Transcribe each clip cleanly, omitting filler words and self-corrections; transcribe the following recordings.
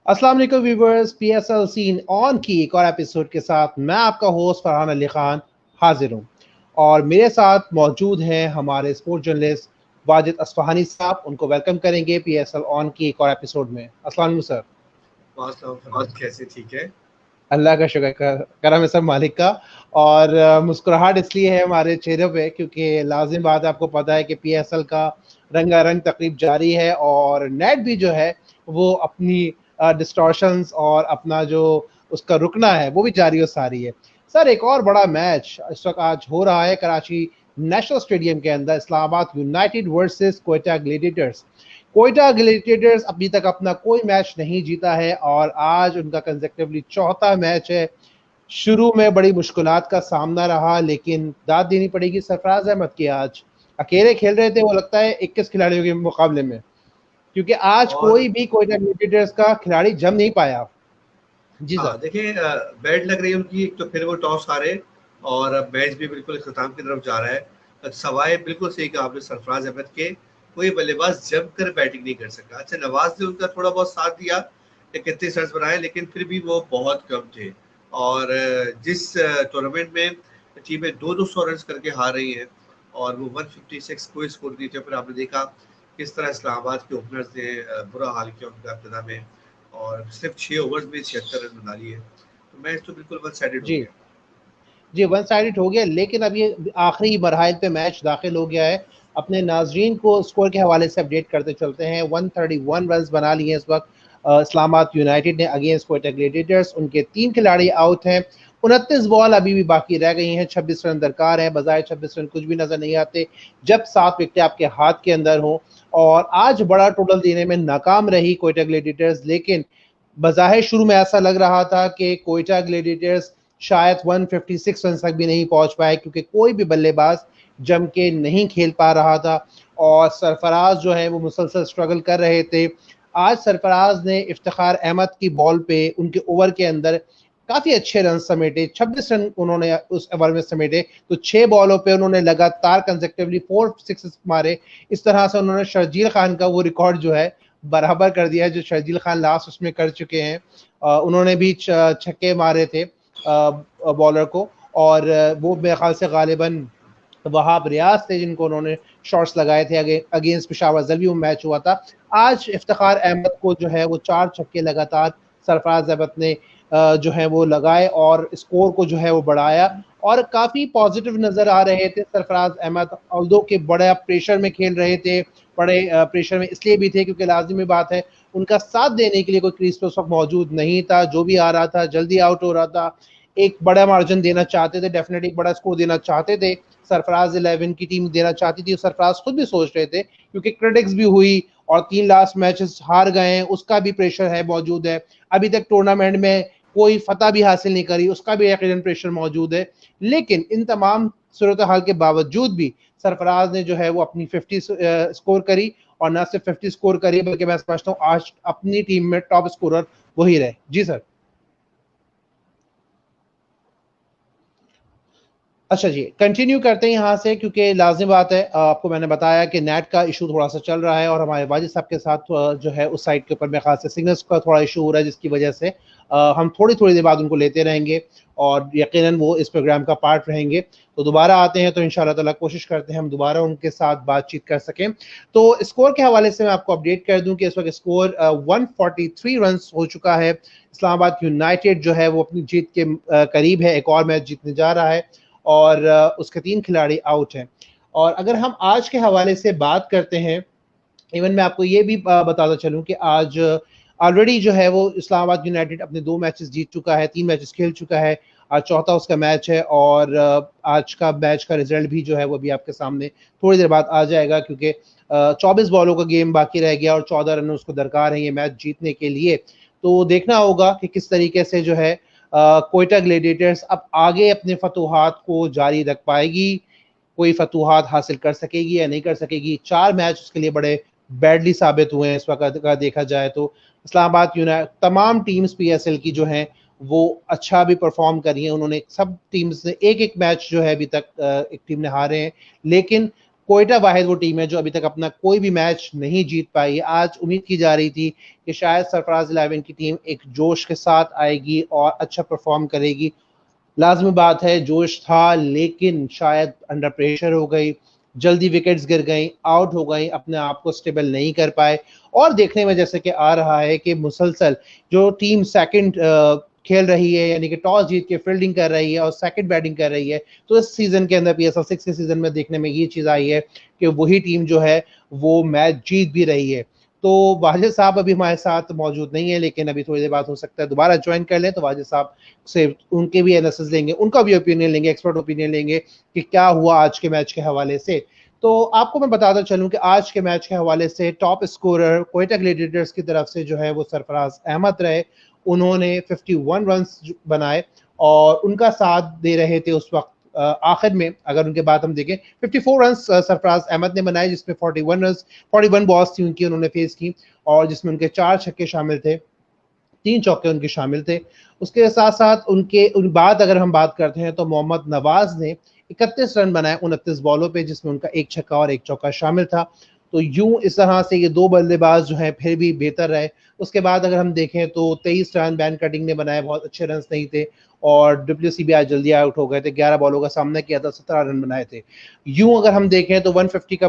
अस्सलाम वालेकुम viewers, PSL scene on की एक और एपिसोड के साथ मैं आपका होस्ट फरहान अली खान हाजिर हूँ और मेरे साथ मौजूद हैं हमारे स्पोर्ट जर्नलिस्ट वाजिद अस्फहानी साहब। उनको वेलकम करेंगे पीएसएल ऑन की एक और एपिसोड में। अस्सलाम वालेकुम सर। फरहान कैसे? ठीक है। अल्लाह का शुक्र करम है सब मालिक का। और मुस्कुराहट इसलिए है हमारे चेहरे पे क्योंकि लाजिम बात है, आपको पता है कि पीएसएल का रंगारंग तकरीब जारी है और नेट भी जो है वो अपनी डिस्टॉर्शंस और अपना जो उसका रुकना है वो भी जारी और सारी है। सर, एक और बड़ा मैच इस वक्त आज हो रहा है कराची नेशनल स्टेडियम के अंदर, Islamabad United versus Quetta gladiators. Quetta gladiators अभी तक अपना कोई मैच नहीं जीता है और आज उनका कंसेक्टिवली चौथा मैच है। शुरू में बड़ी मुश्किलात का सामना रहा, लेकिन दाद देनी पड़ेगी सरफराज अहमद की। आज अकेले खेल रहे थे वो, लगता है 21 खिलाड़ियों के मुकाबले में, क्योंकि आज और कोई भी कोयटा ग्लेडिएटर्स का खिलाड़ी जम नहीं पाया। जी सर। हाँ, देखिए, बैड लग रही है उनकी। एक तो फिर वो टॉस हारे और अब मैच भी बिल्कुल इख्तिताम की तरफ जा रहा है। सवाए बिल्कुल सही कहा आपने सरफराज अहमद के, कोई बल्लेबाज जमकर बैटिंग नहीं कर सका। अच्छा, नवाज ने उनका थोड़ा बहुत साथ दिया, 31 रन बनाए, लेकिन फिर भी वो बहुत कम थे। और जिस टूर्नामेंट में टीमें 200 रन करके हार रही हैं और वो 156 कोई स्कोर नहीं थे, फिर आपने देखा किस तरह इस्लामाबाद के ओपनर्स ने बुरा हाल किया उनका इब्तिदा में, और सिर्फ 6 ओवर्स में 76 रन बना लिए। तो मैच तो बिल्कुल वन साइडेड हो जी गया। जी, वन साइडेड हो गया, लेकिन अब ये आखिरी मरहल पे मैच दाखिल हो गया है। अपने नाजरीन को स्कोर के हवाले से अपडेट करते चलते हैं। 131 रन बना लिए इस वक्त इस्लामाबाद यूनाइटेड ने अगेंस्ट कोयटा ग्लेडिएटर्स। उनके 3 खिलाड़ी आउट हैं, 29 बॉल अभी भी बाकी रह गई हैं, 26 रन दरकार है। बजाय 26 रन कुछ भी नजर नहीं आते जब 7 विकेटें आपके हाथ के अंदर हों। और आज बड़ा टोटल देने में नाकाम रही कोयटा ग्लेडिएटर्स, लेकिन बज़ाहिर शुरू में ऐसा लग रहा था कि कोयटा ग्लेडिएटर्स शायद 156 रन तक भी नहीं पहुंच पाए, क्योंकि कोई भी बल्लेबाज जम के नहीं खेल पा रहा था और सरफराज जो है वो मुसलसल स्ट्रगल कर रहे थे। आज सरफराज ने इफ्तिखार अहमद की बॉल पे उनके ओवर के अंदर काफी अच्छे रन समेटे, 26 रन उन्होंने उस ओवर में समेटे। तो 6 बॉलों पे उन्होंने लगातार कंसेक्टिवली 4 सिक्सेस मारे। इस तरह से उन्होंने शर्जील खान का वो रिकॉर्ड जो है बराबर कर दिया है जो शर्जील खान लास्ट उसमें कर चुके हैं। उन्होंने भी छक्के मारे थे बॉलर को, और वो मेरे ख्याल से गालिबन वहाब रियाज थे जिनको उन्होंने शॉट्स लगाए थे। अगेंस्ट पेशावर जल्दी वो मैच हुआ था। आज इफ्तिखार अहमद को जो है वो 4 छक्के लगातार सरफराज अहमद ने जो है वो लगाए और स्कोर को जो है वो बढ़ाया और काफी पॉजिटिव नजर आ रहे थे सरफराज अहमद। ऑल्दो के बड़े प्रेशर में खेल रहे थे, बड़े प्रेशर में इसलिए भी थे क्योंकि लाजिमी बात है उनका साथ देने के लिए कोई क्रीज पे उस वक्त मौजूद नहीं था। जो भी आ रहा था जल्दी आउट हो रहा था। एक बड़ा मार्जिन देना चाहते थे, डेफिनेटली एक बड़ा स्कोर देना चाहते थे। सरफराज 11 की टीम देना चाहती थी, सरफराज खुद भी सोच रहे थे, क्योंकि क्रिटिक्स भी हुई और 3 लास्ट मैचेस हार गए हैं, उसका भी प्रेशर है मौजूद है। अभी तक टूर्नामेंट में कोई फतह भी हासिल नहीं करी, उसका भी यकीनन प्रेशर मौजूद है। लेकिन इन तमाम सूरत हाल के बावजूद भी सरफराज ने जो है वो अपनी 50 स्कोर करी, और ना सिर्फ 50 स्कोर करी बल्कि मैं समझता हूँ आज अपनी टीम में टॉप स्कोरर वही रहे। जी सर। अच्छा जी, कंटिन्यू करते हैं यहाँ से, क्योंकि लाजिम बात है, आपको मैंने बताया कि नेट का इशू थोड़ा सा चल रहा है और हमारे वाजिद साहब के साथ जो है उस साइड के ऊपर में खास सिग्नल्स का थोड़ा इशू हो रहा है, जिसकी वजह से हम थोड़ी थोड़ी देर बाद उनको लेते रहेंगे और यकीनन वो इस प्रोग्राम का पार्ट रहेंगे। तो दोबारा आते हैं तो इंशाल्लाह ताला कोशिश करते हैं हम दोबारा उनके साथ बातचीत कर सकें। तो स्कोर के हवाले से मैं आपको अपडेट कर दूं कि इस वक्त स्कोर 143 रन हो चुका है। इस्लामाबाद यूनाइटेड जो है वो अपनी जीत के करीब है, एक और मैच जीतने जा रहा है और उसके 3 खिलाड़ी आउट हैं। और अगर हम आज के हवाले से बात करते हैं, इवन मैं आपको ये भी बताता चलूं कि आज ऑलरेडी जो है वो इस्लामाबाद यूनाइटेड अपने 2 मैचेस जीत चुका है, 3 मैचेस खेल चुका है। आज चौथा उसका मैच है और आज का मैच का रिजल्ट भी जो है वो भी आपके सामने थोड़ी देर बाद आ जाएगा, क्योंकि 24 बॉलों का गेम बाकी रह गया और 14 रन उसको दरकार है ये मैच जीतने के लिए। तो देखना होगा कि किस तरीके से जो है कोयटा ग्लेडिएटर्स अब आगे अपने फतूहात को जारी रख पाएगी, कोई फतूहात हासिल कर सकेगी या नहीं कर सकेगी। 4 मैच उसके लिए बड़े बैडली साबित हुए हैं इस वक्त का देखा जाए तो। इस्लामाबाद यूनाइटेड, तमाम टीम्स पीएसएल की जो हैं वो अच्छा भी परफॉर्म करी हैं। उन्होंने सब टीम्स ने एक एक मैच जो है अभी तक एक टीम ने हारे हैं, लेकिन कोयटा वाहिद वो टीम है जो अभी तक अपना कोई भी मैच नहीं जीत पाई। आज उम्मीद की जा रही थी कि शायद सरफराज 11 की टीम एक जोश के साथ आएगी और अच्छा परफॉर्म करेगी। लाजमी बात है जोश था, लेकिन शायद अंडर प्रेशर हो गई, जल्दी विकेट्स गिर गई, आउट हो गई, अपने आप को स्टेबल नहीं कर पाए। और देखने में जैसे कि आ रहा है कि मुसलसल जो टीम सेकंड खेल रही है, यानी कि टॉस जीत के फील्डिंग कर रही है और सेकंड बैटिंग कर रही है, तो इस सीजन के अंदर PSL 6 के सीजन में देखने में ये चीज आई है कि वही टीम जो है वो मैच जीत भी रही है। तो वाजिद साहब अभी हमारे साथ मौजूद नहीं है, लेकिन अभी थोड़ी देर बाद हो सकता है दोबारा ज्वाइन कर लें, तो वाजिद साहब से उनके भी एनालिसिस लेंगे, उनका भी ओपिनियन लेंगे, एक्सपर्ट ओपिनियन लेंगे कि क्या हुआ आज के मैच के हवाले से। तो आपको मैं बताता चलूं कि आज के मैच के हवाले से टॉप स्कोरर कोयटा ग्लैडिएटर्स की तरफ से जो है वो सरफराज अहमद रहे। उन्होंने 51 रन बनाए और उनका साथ दे रहे थे उस वक्त आखिर में, अगर उनके बाद हम देखें 54 रन सरफराज अहमद ने बनाए, जिसमें 41 बॉल्स थी उनकी, उन्होंने फेस की, और जिसमें उनके 4 छक्के शामिल थे, 3 चौके उनके शामिल थे। उसके साथ साथ उन बाद अगर हम बात करते हैं तो मोहम्मद नवाज ने 31 रन बनाए 29 बॉलों पे, जिसमें उनका 1 छक्का और 1 चौका शामिल था। तो यूं इस तरह से ये 2 बल्लेबाज जो हैं फिर भी बेहतर रहे। उसके बाद अगर हम देखें तो 23 रन बैन कटिंग ने बनाए, बहुत अच्छे रन नहीं थे, और डब्ल्यूसी भी आज जल्दी आउट हो गए थे, 11 बॉलों का सामना किया था, 17 रन बनाए थे। यूं अगर हम देखें तो 156 का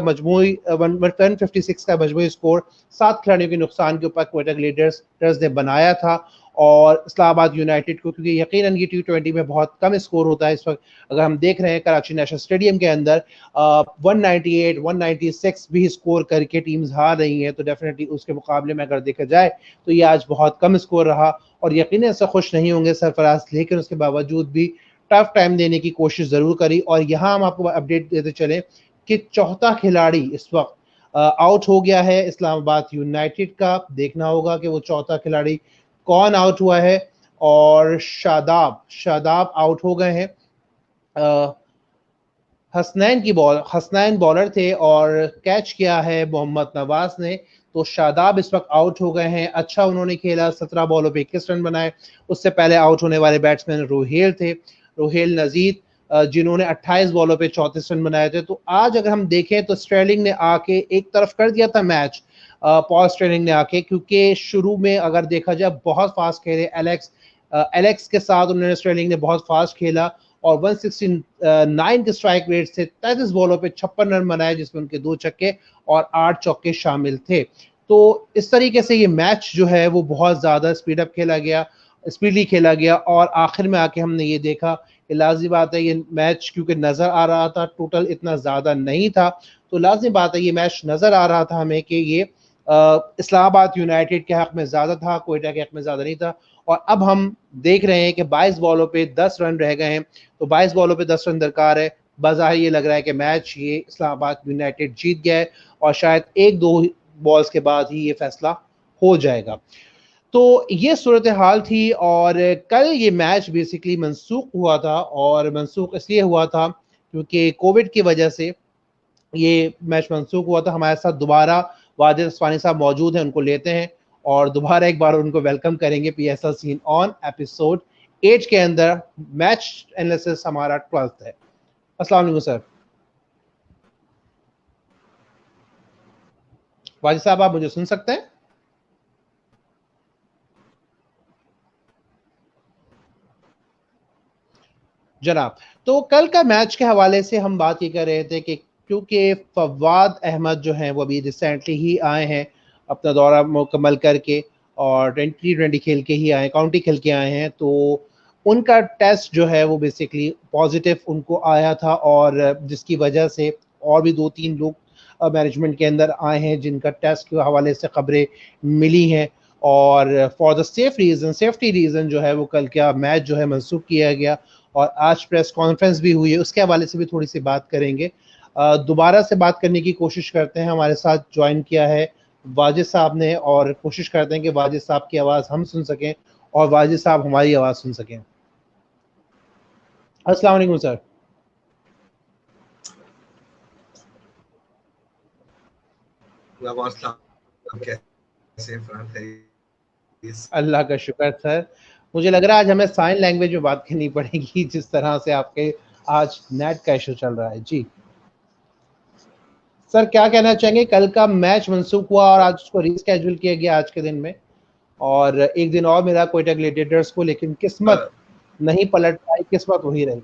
मजमूई स्कोर 7 खिलाड़ियों के नुकसान के ऊपर क्वेटा ग्लैडिएटर्स ने बनाया था। और इस्लामाबाद यूनाइटेड को, क्योंकि यकीनन ये T20 में बहुत कम स्कोर होता है इस वक्त, अगर हम देख रहे हैं कराची नेशनल स्टेडियम के अंदर 198 196 भी स्कोर करके टीम्स हार रही हैं, तो डेफिनेटली उसके मुकाबले में अगर देखा जाए तो ये आज बहुत कम स्कोर रहा। और यकीनन से खुश नहीं होंगे सरफराज, लेकिन उसके बावजूद भी टफ टाइम देने की कोशिश जरूर करी। और यहाँ हम आपको अपडेट देते चले कि चौथा खिलाड़ी इस वक्त आउट हो गया है इस्लामाबाद यूनाइटेड का। देखना होगा कि वो चौथा खिलाड़ी कौन आउट हुआ है, और शादाब आउट हो गए हैं। हसनैन बॉलर थे और कैच किया है मोहम्मद नवाज ने। तो शादाब इस वक्त आउट हो गए हैं। अच्छा उन्होंने खेला, 17 बॉलों पे 21 रन बनाए। उससे पहले आउट होने वाले बैट्समैन रोहेल थे, रोहेल नजीद, जिन्होंने 28 बॉलों पे 34 रन बनाए थे। तो आज अगर हम देखें तो स्ट्रेलिंग ने आके एक तरफ कर दिया था मैच, पॉल स्ट्रेलिंग ने आके, क्योंकि शुरू में अगर देखा जाए बहुत फास्ट खेले एलेक्स के साथ उन्होंने, स्ट्रेलिंग ने बहुत फास्ट खेला और 169 के स्ट्राइक रेट से 33 बॉलों पे 56 रन बनाए, जिसमें उनके 2 छक्के और 8 चौके शामिल थे। तो इस तरीके से ये मैच जो है वो बहुत ज्यादा स्पीडली खेला गया और आखिर में आके हमने ये देखा कि लाज़मी बात है ये मैच, क्योंकि नजर आ रहा था टोटल इतना ज्यादा नहीं था, तो लाज़मी बात है ये मैच नजर आ रहा था हमें कि ये इस्लामाबाद यूनाइटेड के हक में ज्यादा था, कोयटा के हक में ज्यादा नहीं था। और अब हम देख रहे हैं कि 22 बॉलों पे 10 रन रह गए हैं, तो 22 बॉलों पे 10 रन दरकार है। बाज़ाहिर ये लग रहा है कि मैच ये इस्लामाबाद यूनाइटेड जीत गया है और शायद 1-2 बॉल्स के बाद ही ये फैसला हो जाएगा। तो ये सूरत हाल थी। और कल ये मैच बेसिकली मनसूख हुआ था, और मनसूख इसलिए हुआ था क्योंकि कोविड की वजह से ये मैच मनसूख हुआ था। हमारे साथ दोबारा वाजिद अस्वानी साहब मौजूद हैं, उनको लेते हैं और दोबारा एक बार उनको वेलकम करेंगे PSL सीन ऑन एपिसोड 8 के अंदर। मैच एनालिसिस हमारा 12th है। अस्सलाम वालेकुम सर। वाजिद साहब आप मुझे सुन सकते हैं? जनाब, तो कल का मैच के हवाले से हम बात ये कर रहे थे कि क्योंकि फवाद अहमद जो हैं वो अभी रिसेंटली ही आए हैं अपना दौरा मुकम्मल करके, और T20 खेल के ही आए, काउंटी खेल के आए हैं, तो उनका टेस्ट जो है वो बेसिकली पॉजिटिव उनको आया था, और जिसकी वजह से और भी 2-3 लोग मैनेजमेंट के अंदर आए हैं जिनका टेस्ट के हवाले से खबरें मिली हैं। और फॉर द सेफ्टी रीज़न जो है वो कल का मैच जो है मनसूख किया गया, और आज प्रेस कॉन्फ्रेंस भी हुई है, उसके हवाले से भी थोड़ी सी बात करेंगे। दोबारा से बात करने की कोशिश करते हैं। हमारे साथ ज्वाइन किया है वाजिद साहब ने, और कोशिश करते हैं कि वाजिद साहब की आवाज़ हम सुन सकें और वाजिद साहब हमारी आवाज़ सुन सकें। अस्सलाम वालेकुम सर। अल्लाह का शुक्र सर। मुझे लग रहा है आज हमें साइन लैंग्वेज में बात करनी पड़ेगी, जिस तरह से आपके आज नेट का इशू चल रहा है। जी सर क्या कहना चाहेंगे, कल का मैच मनसूख हुआ और आज उसको रीस्केड्यूल किया गया आज के दिन में, और एक दिन और मिला कोयटा ग्लैडिएटर्स को, लेकिन किस्मत नहीं पलट पाई, किस्मत वही रही।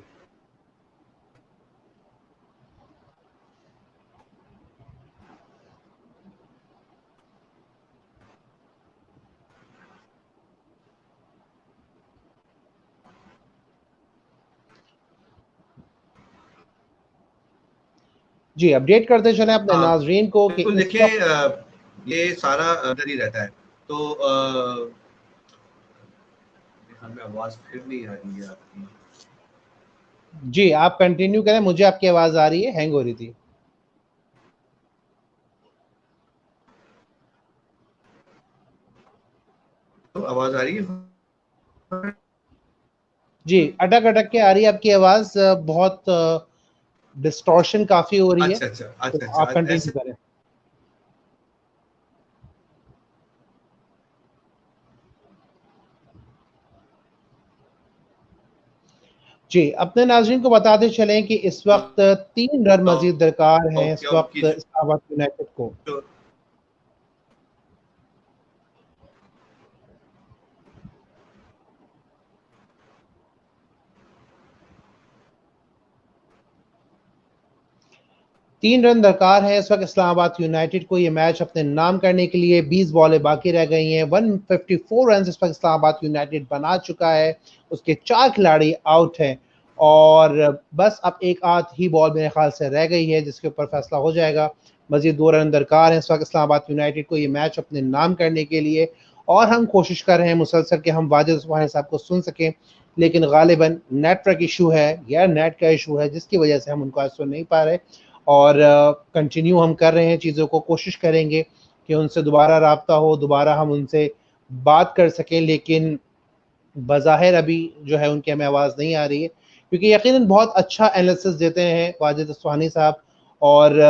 जी अपडेट करते चले अपने नाजरीन को कि बिल्कुल। देखिए ये सारा अंदर ही रहता है, तो हमें आवाज फिर नहीं आ रही है आपकी। जी आप कंटिन्यू करें, मुझे आपकी आवाज आ रही है, हैंग हो रही थी। तो आवाज आ रही है? जी अटक अटक के आ रही है आपकी आवाज, बहुत डिस्टॉर्शन काफी हो रही है। अच्छा अच्छा तो अच्छा आप अच्छा, कंटिन्यू ऐसे करें। जी अपने नाज़रीन को बताते चलें कि इस वक्त 3 रन मजीद दरकार हैं इस क्या वक्त उनकी इस्लामाबाद यूनाइटेड को। जो 3 रन दरकार है इस वक्त इस्लामाबाद यूनाइटेड को ये मैच अपने नाम करने के लिए। 20 बॉलें बाकी रह गई हैं। 154 रन इस वक्त इस्लामाबाद यूनाइटेड बना चुका है, उसके 4 खिलाड़ी आउट हैं और बस अब एक आध ही बॉल मेरे ख्याल से रह गई है जिसके ऊपर फैसला हो जाएगा। मजीद 2 रन दरकार हैं इस वक्त इस्लामाबाद यूनाइटेड को ये मैच अपने नाम करने के लिए, और हम कोशिश कर रहे हैं मुसलसल कि हम वाजिद सुबहानी साहब को सुन सकें, लेकिन गालिबन नेटवर्क इशू है या नेट का इशू है जिसकी वजह से हम उनको आज सुन नहीं पा रहे। और कंटिन्यू हम कर रहे हैं चीज़ों को, कोशिश करेंगे कि उनसे दोबारा राब्ता हो, दोबारा हम उनसे बात कर सकें, लेकिन बज़ाहिर अभी जो है उनकी हमें आवाज़ नहीं आ रही है, क्योंकि यकीनन बहुत अच्छा एनालिसिस देते हैं वाजिद सुबहानी साहब, और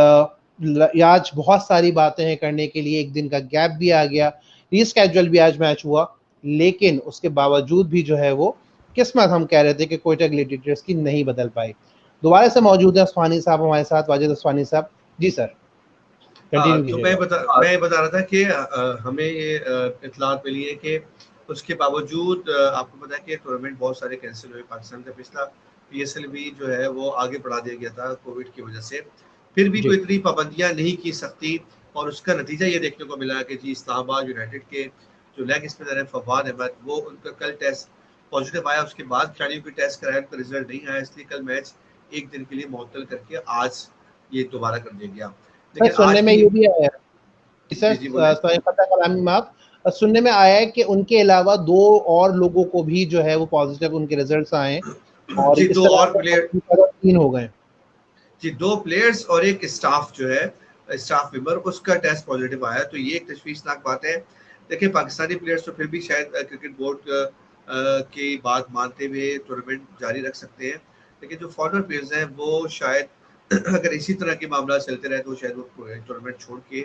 आज बहुत सारी बातें हैं करने के लिए। एक दिन का गैप भी आ गया, रीस्केड्यूल भी आज मैच हुआ, लेकिन उसके बावजूद भी जो है वो किस्मत हम कह रहे थे कि कोयटा ग्लैडिएटर्स की नहीं बदल पाई। दोबारा से मौजूद है सुबहानी साहब हमारे साथ, वाजिद सुबहानी साहब। जी सर कंटिन्यू तो कीजिएगा। मैं बता रहा था कि हमें ये इत्तलात मिली है कि उसके बावजूद आपको पता है कि टूर्नामेंट बहुत सारे कैंसिल हुए पाकिस्तान का। पिछला पीएसएल भी जो है वो आगे बढ़ा दिया गया था कोविड की वजह से, फिर भी जी कोई इतनी पाबंदियां नहीं की सकती, और उसका नतीजा ये देखने को मिला कि जी इस्लामाबाद यूनाइटेड के जो लेग स्पिनर है फवाद अहमद, वो उनका कल टेस्ट पॉजिटिव आया, उसके बाद खिलाड़ियों की टेस्ट कराया, उनका रिजल्ट नहीं आया, इसलिए कल मैच एक दिन के लिए मुअत्तल करके आज ये दोबारा कर दिया गया। सर लेकिन सुनने आज में भी ये भी आया है सर, जी जी बोले। पता कलामी माफ, सुनने में आया है कि उनके अलावा 2 और लोगों को भी जो है वो पॉजिटिव उनके रिजल्ट्स आए हैं, और जी इस दो तरह और से प्लेयर, 3 हो गए। जी 2 प्लेयर्स और एक स्टाफ जो है स्टाफ मेंबर, उसका टेस्ट पॉजिटिव आया, तो ये एक तशवीशनाक बात है। देखिए पाकिस्तानी प्लेयर्स तो फिर भी शायद क्रिकेट बोर्ड की बात मानते हुए टूर्नामेंट जारी रख सकते हैं, लेकिन जो फॉरेनर प्लेयर्स हैं वो शायद अगर इसी तरह के मामला चलते रहे तो शायद वो टूर्नामेंट छोड़ के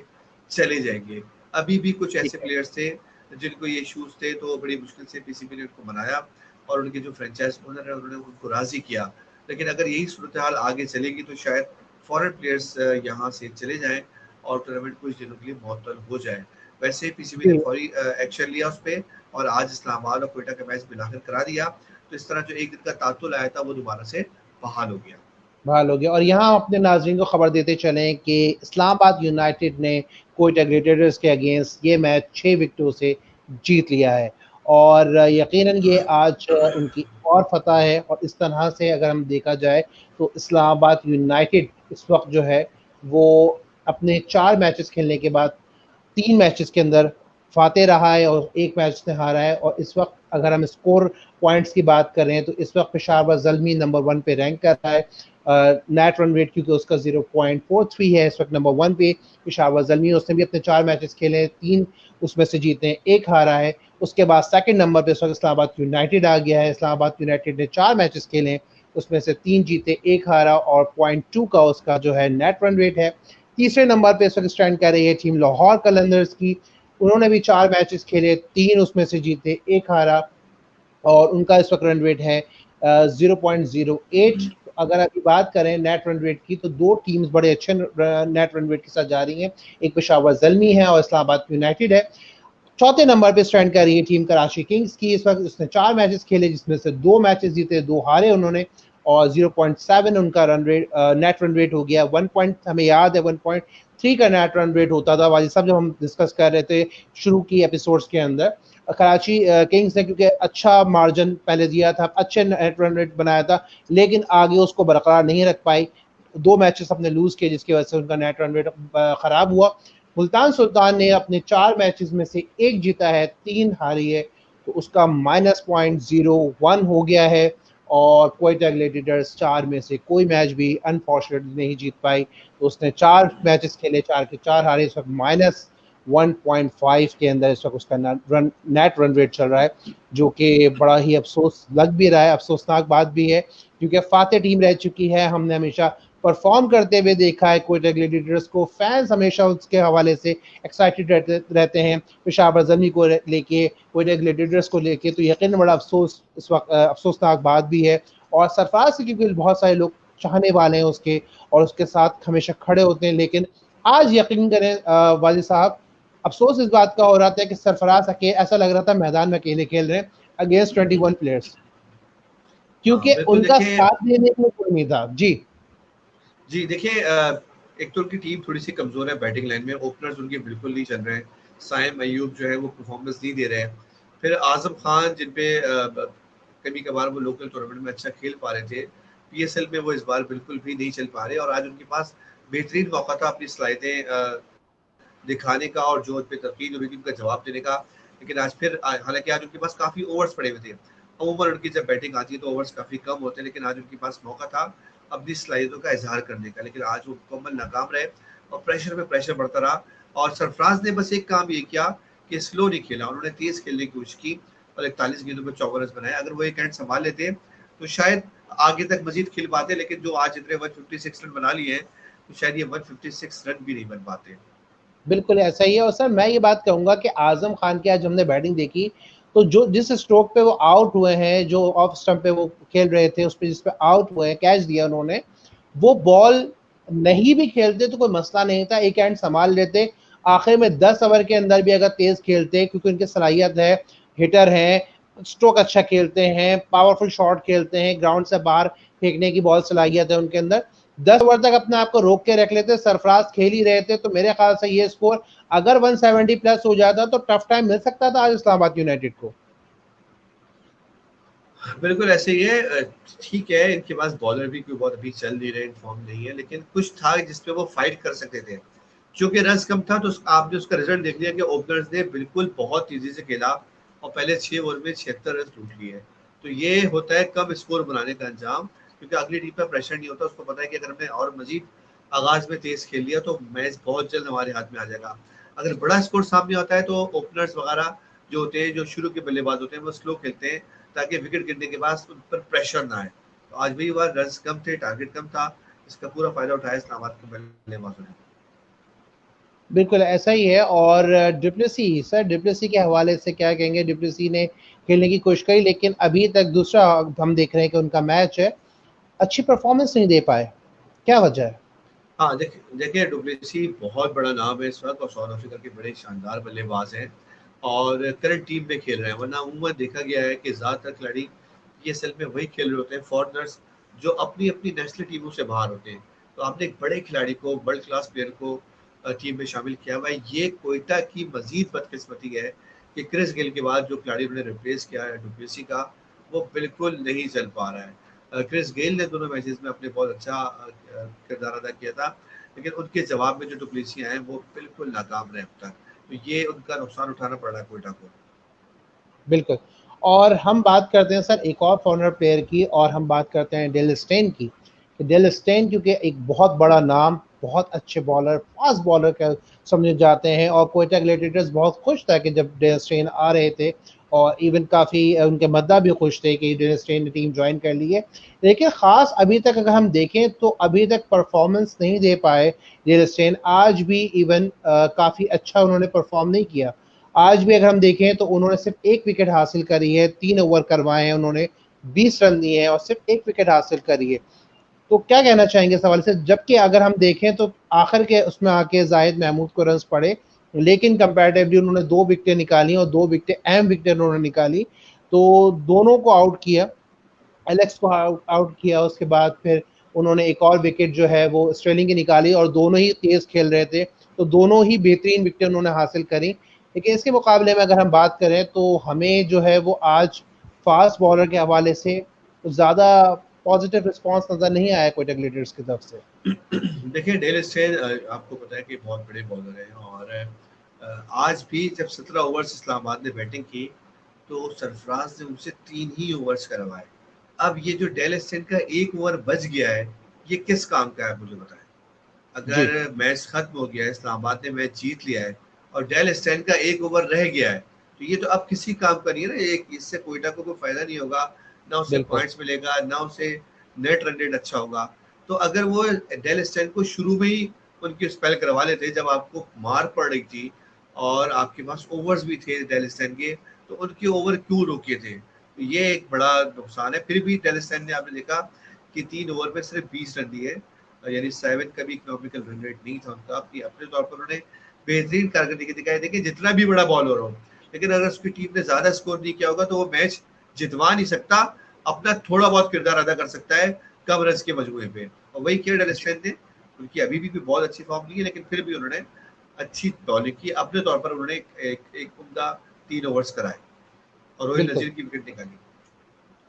चले जाएंगे। अभी भी कुछ ठीक ऐसे है। प्लेयर्स थे जिनको ये इशूज थे, तो बड़ी मुश्किल से पीसीबी ने उनको मनाया और उनके जो फ्रेंचाइज ओनर है उन्होंने उनको राजी किया। लेकिन अगर यही सूरत हाल आगे चलेगी तो शायद फॉरेन प्लेयर्स यहाँ से चले जाएं और टूर्नामेंट कुछ दिनों के लिए मुअत्तल हो जाए। वैसे पीसीबी ने जी फौरी एक्शन लिया उस पर, और आज इस्लामाबाद और कोयटा का मैच मिलाकर करा दिया, तो इस तरह जो एक दिन का तातुल आया था वो दोबारा से बहाल हो गया। बहाल हो गया। और यहाँ हम अपने नाजरीन को खबर देते चलें कि इस्लामाबाद यूनाइटेड ने कोयटा ग्लैडिएटर्स के अगेंस्ट ये मैच 6 विकेटों से जीत लिया है, और यकीनन ये आज उनकी और फतह है। और इस तरह से अगर हम देखा जाए तो इस्लामाबाद यूनाइटेड इस वक्त जो है वो अपने 4 मैचेस खेलने के बाद 3 मैचेस के अंदर फातेह रहा है और 1 मैच ने हारा है। और इस वक्त अगर हम स्कोर पॉइंट्स की बात करें तो इस वक्त पेशावर ज़ल्मी नंबर 1 पे रैंक कर रहा है। नेट रन रेट क्योंकि उसका 0.43 है, इस वक्त नंबर 1 पे पेशावर ज़ल्मी। उसने भी अपने 4 मैचेस खेले हैं, 3 उसमें से जीते हैं, 1 हारा है। उसके बाद सेकंड नंबर पे इस वक्त इस्लामाबाद यूनाइटेड आ गया है। इस्लामाबाद यूनाइटेड ने 4 मैचेस खेले हैं, उसमें से 3 जीते, 1 हारा, और 0.2 का उसका जो है नेट रन रेट है। तीसरे नंबर पे इस वक्त स्टैंड कर रही है टीम लाहौर कलंदर्स की। उन्होंने भी 4 मैचेस खेले, 3 उसमें से जीते, 1 हारा, और उनका इस वक्त रन रेट है 0.08। अगर अभी बात करें नेट रन रेट की, तो दो टीम्स बड़े अच्छे नेट रन रेट के साथ जा रही हैं। एक पेशावर ज़ल्मी है और इस्लामाबाद यूनाइटेड है। चौथे नंबर पे स्टैंड कर रही है टीम कराची किंग्स की। इस वक्त उसने 4 मैचेस खेले, जिसमें से 2 मैचेस जीते, 2 हारे उन्होंने, और 0.7 उनका run rate, net run rate हो गया। 1 पॉइंट हमें याद है 1.3 का नेट रन रेट होता था वाजिद साहब, जब हम डिस्कस कर रहे थे शुरू की एपिसोड्स के अंदर। कराची किंग्स ने क्योंकि अच्छा मार्जिन पहले दिया था, अच्छे नेट रन रेट बनाया था, लेकिन आगे उसको बरकरार नहीं रख पाई। 2 मैचेस अपने लूज किए, जिसकी वजह से उनका नेट रन रेट खराब हुआ। मुल्तान सुल्तान ने अपने 4 मैचेस में से 1 जीता है, 3 हारी है, तो उसका -0.01 हो गया है। और क्वेटा ग्लैडिएटर्स 4 में से कोई मैच भी अनफॉर्चुनेटली नहीं जीत पाई, तो उसने 4 मैचेस खेले, 4 के 4 हारे। इस वक्त -1.5 के अंदर इस वक्त उसका नेट रन रेट चल रहा है, जो कि बड़ा ही अफसोस लग भी रहा है, अफसोसनाक बात भी है, क्योंकि फातेह टीम रह चुकी है। हमने हमेशा परफॉर्म करते हुए देखा है क्वेटा ग्लैडिएटर्स को, फैंस हमेशा उसके हवाले से एक्साइटेड रहते हैं पेशावर ज़ल्मी को लेके, क्वेटा ग्लैडिएटर्स को लेके। तो यकीन बड़ा अफसोस इस वक्त अफसोसनाक बात भी है। और सरफराज से क्योंकि बहुत सारे लोग चाहने वाले हैं उसके, और उसके साथ हमेशा खड़े होते हैं, लेकिन आज यकीन करें वाजिद साहब, अफसोस इस बात का हो रहा था कि सरफराज ऐसा लग रहा था मैदान में अकेले खेल रहे हैं अगेंस्ट 21 प्लेयर्स, क्योंकि बिल्कुल उनका देखिए। साथ देने को कोई नहीं था। जी जी देखिए, एक तो उनकी टीम थोड़ी सी कमजोर है बैटिंग लाइन में, ओपनर्स उनके बिल्कुल नहीं चल रहे हैं। साइम अयूब जो है वो परफॉर्मेंस नहीं दे रहे हैं। फिर आजम खान जिन पे कभी कभार वो लोकल टूर्नामेंट में अच्छा खेल पा रहे थे, पीएसएल में वो इस बार बिल्कुल भी नहीं चल पा रहे। और आज उनके पास बेहतरीन मौका था अपनी स्लाइडें दिखाने का और जो उन पे तनकीद हो रही थी उनका जवाब देने का। लेकिन आज फिर हालांकि आज उनके पास काफी ओवर्स पड़े हुए थे। अमूमन उनकी जब बैटिंग आती है तो ओवर्स काफी कम होते हैं, लेकिन आज उनके पास मौका था अपनी सलाहियतों का इजहार करने का, लेकिन आज वो मुकम्मल नाकाम रहे और प्रेशर में प्रेशर बढ़ता रहा। और सरफराज ने बस एक काम ये किया कि स्लो नहीं खेला, उन्होंने तेज खेलने की कोशिश की और 41 गेंदों में 54 रन बनाए। अगर वो एक एंड संभाल लेते तो शायद आगे तक मजीद खेल पाते, लेकिन जो आज इतने 156 रन बना लिए हैं तो शायद ये 156 रन भी नहीं बन पाते। बिल्कुल ऐसा ही है। और सर मैं ये बात कहूंगा कि आजम खान की आज हमने बैटिंग देखी, तो जो जिस स्ट्रोक पे वो आउट हुए हैं, जो ऑफ स्टंप पे वो खेल रहे थे, उस पे जिस पे आउट हुए हैं, कैच दिया उन्होंने, वो बॉल नहीं भी खेलते तो कोई मसला नहीं था, एक एंड संभाल लेते। आखिर में 10 ओवर के अंदर भी अगर तेज खेलते, क्योंकि उनकी सलाहियत है, हिटर हैं, स्ट्रोक अच्छा खेलते हैं, पावरफुल शॉट खेलते हैं, ग्राउंड से बाहर फेंकने की बहुत सलाहियत है उनके अंदर, 10 ओवर तक अपने आप को रोक के रख लेते। सरफराज खेल ही रहे थे, तो मेरे ख्याल से ये स्कोर अगर 170 प्लस हो जाता तो टफ टाइम मिल सकता था आज इस्लामाबाद यूनाइटेड को। बिल्कुल ऐसे ही है। ठीक है, इनके पास बॉलर भी कोई बहुत अभी चल नहीं रहे, फॉर्म नहीं है, लेकिन कुछ था जिसपे वो फाइट कर सकते थे। क्योंकि रस कम था तो आपने उसका रिजल्ट देख लिया कि ओपनर्स ने बिल्कुल बहुत तेजी से खेला और पहले 6 ओवर में 76 रन लूट लिए। तो ये होता है कम स्कोर बनाने का अंजाम, क्योंकि अगली टीम पर प्रेशर नहीं होता, उसको पता है कि अगर हमने और मजीद आगाज में तेज खेल लिया तो मैच बहुत जल्द हमारे हाथ में आ जाएगा। अगर बड़ा स्कोर सामने आता है तो ओपनर्स वगैरह जो होते हैं, जो शुरू के बल्लेबाज होते हैं, वो स्लो खेलते हैं ताकि विकेट गिरने के बाद उन पर प्रेशर ना आए। तो आज भी बार रन कम थे, टारगेट कम था, इसका पूरा फायदा उठाया इस्लामाबाद के बल्लेबाजों ने। बिल्कुल ऐसा ही है। और डिप्लेसी, सर डिप्लेसी के हवाले से क्या कहेंगे? डिप्लेसी ने खेलने की कोशिश करी, लेकिन अभी तक दूसरा हम देख रहे हैं कि उनका मैच है, अच्छी परफॉर्मेंस नहीं दे पाए, क्या वजह है? हाँ, देखिए देखिए डुप्लेसी बहुत बड़ा नाम है इस वक्त और साउथ अफ्रीका के बड़े शानदार बल्लेबाज हैं और करंट टीम में खेल रहे हैं। वरना उम्र देखा गया है कि ज़्यादातर खिलाड़ी पीएसएल में वही खेल रहे होते हैं, फॉरनर्स जो अपनी अपनी नेशनल टीमों से बाहर होते हैं। तो आपने एक बड़े खिलाड़ी को, वर्ल्ड क्लास प्लेयर को टीम में शामिल किया हुआ है। ये कोयटा की मजीद बदकिस्मती है कि क्रिस गेल के बाद जो खिलाड़ी उन्होंने रिप्लेस किया है डुप्लेसी का, वो बिल्कुल नहीं चल पा रहा है। क्रिस गेल ने दोनों मैचेस में अपने बहुत अच्छा किरदार अदा किया था, लेकिन उनके जवाब में जो डुप्लेसी आए वो बिल्कुल नाकाम रहे अब तक। तो ये उनका नुकसान उठाना पड़ रहा है कोयटा को। बिल्कुल। और हम बात करते हैं सर एक और फॉरनर प्लेयर की, और हम बात करते हैं डेल स्टेन की। डेल स्टेन क्योंकि एक बहुत बड़ा नाम, बहुत अच्छे बॉलर, फास्ट बॉलर का समझे जाते हैं, और कोयटा ग्लैडिएटर्स बहुत खुश था कि जब डेल स्टेन आ रहे थे, और इवन काफ़ी उनके मद्दा भी खुश थे कि डेल स्टेन ने टीम ज्वाइन कर ली है। लेकिन ख़ास अभी तक अगर हम देखें तो अभी तक परफॉर्मेंस नहीं दे पाए डेल स्टेन। आज भी इवन काफ़ी अच्छा उन्होंने परफॉर्म नहीं किया। आज भी अगर हम देखें तो उन्होंने सिर्फ 1 विकेट हासिल करी है, 3 ओवर करवाए हैं उन्होंने, 20 रन दिए हैं और सिर्फ 1 विकेट हासिल करी है। तो क्या कहना चाहेंगे इस हवाले से? जबकि अगर हम देखें तो आखिर के उसमें आके जाहिद महमूद को रन्स पड़े, लेकिन कंपैरेटिवली उन्होंने 2 विकेटें निकाली और 2 विकेटें अहम विकेटें उन्होंने निकाली, तो दोनों को आउट किया। एलेक्स को आउट आउट किया, उसके बाद फिर उन्होंने एक और विकेट जो है वो स्ट्रेलिंग की निकाली और दोनों ही तेज खेल रहे थे, तो दोनों ही बेहतरीन विकेट उन्होंने हासिल करी। लेकिन इसके मुकाबले में अगर हम बात करें तो हमें जो है वो आज फास्ट बॉलर के हवाले से ज़्यादा पॉजिटिव रिस्पॉन्स नज़र नहीं आया कोयटा ग्लेडिएटर्स की तरफ से। देखिए डेल स्टेन आपको पता है कि बहुत बड़े बॉलर हैं और आज भी जब 17 ओवर्स इस्लामाबाद ने बैटिंग की तो सरफराज ने उनसे 3 ही ओवर्स करवाए। अब ये जो डेल स्टेन का 1 ओवर बच गया है, ये किस काम का है मुझे बताएं। जी, अगर मैच खत्म हो गया है, इस्लामाबाद ने मैच जीत लिया है और डेल स्टेन का 1 ओवर रह गया है, तो ये तो अब किसी काम का नहीं है ना। एक इससे कोयटा को कोई फायदा नहीं होगा, ना उसे बिल्कुल, पॉइंट्स मिलेगा, ना उसे नेट रन रेट अच्छा होगा। तो अगर वो डेल स्टेन को शुरू में ही उनकी स्पेल करवा लेते जब आपको मार पड़ रही थी और आपके पास ओवर्स भी थे डेल स्टेन के, तो उनके ओवर क्यों रोके थे? तो ये एक बड़ा नुकसान है। फिर भी डेल स्टेन ने आपने देखा कि 3 ओवर में सिर्फ 20 रन दिए, यानी 7 का भी इकोनॉमिकल रन रेट नहीं था उनका। अपनी अपने तौर पर उन्होंने बेहतरीन कारकर्दगी दिखाई। देखिए जितना भी बड़ा बॉलर हो, लेकिन अगर उसकी टीम ने ज्यादा स्कोर नहीं किया होगा तो वो मैच जितवा नहीं सकता। अपना थोड़ा बहुत किरदार अदा कर सकता है कम रन के मजमूए पे, और वही किया डेल स्टेन ने। उनकी अभी भी कोई बहुत अच्छी फॉर्म नहीं है, लेकिन फिर भी उन्होंने अच्छी बॉलिंग की। अपने तौर पर उन्होंने एक उम्दा 3 ओवर्स कराए और रोहित बिल्कुल। नजीर की विकेट निकाली।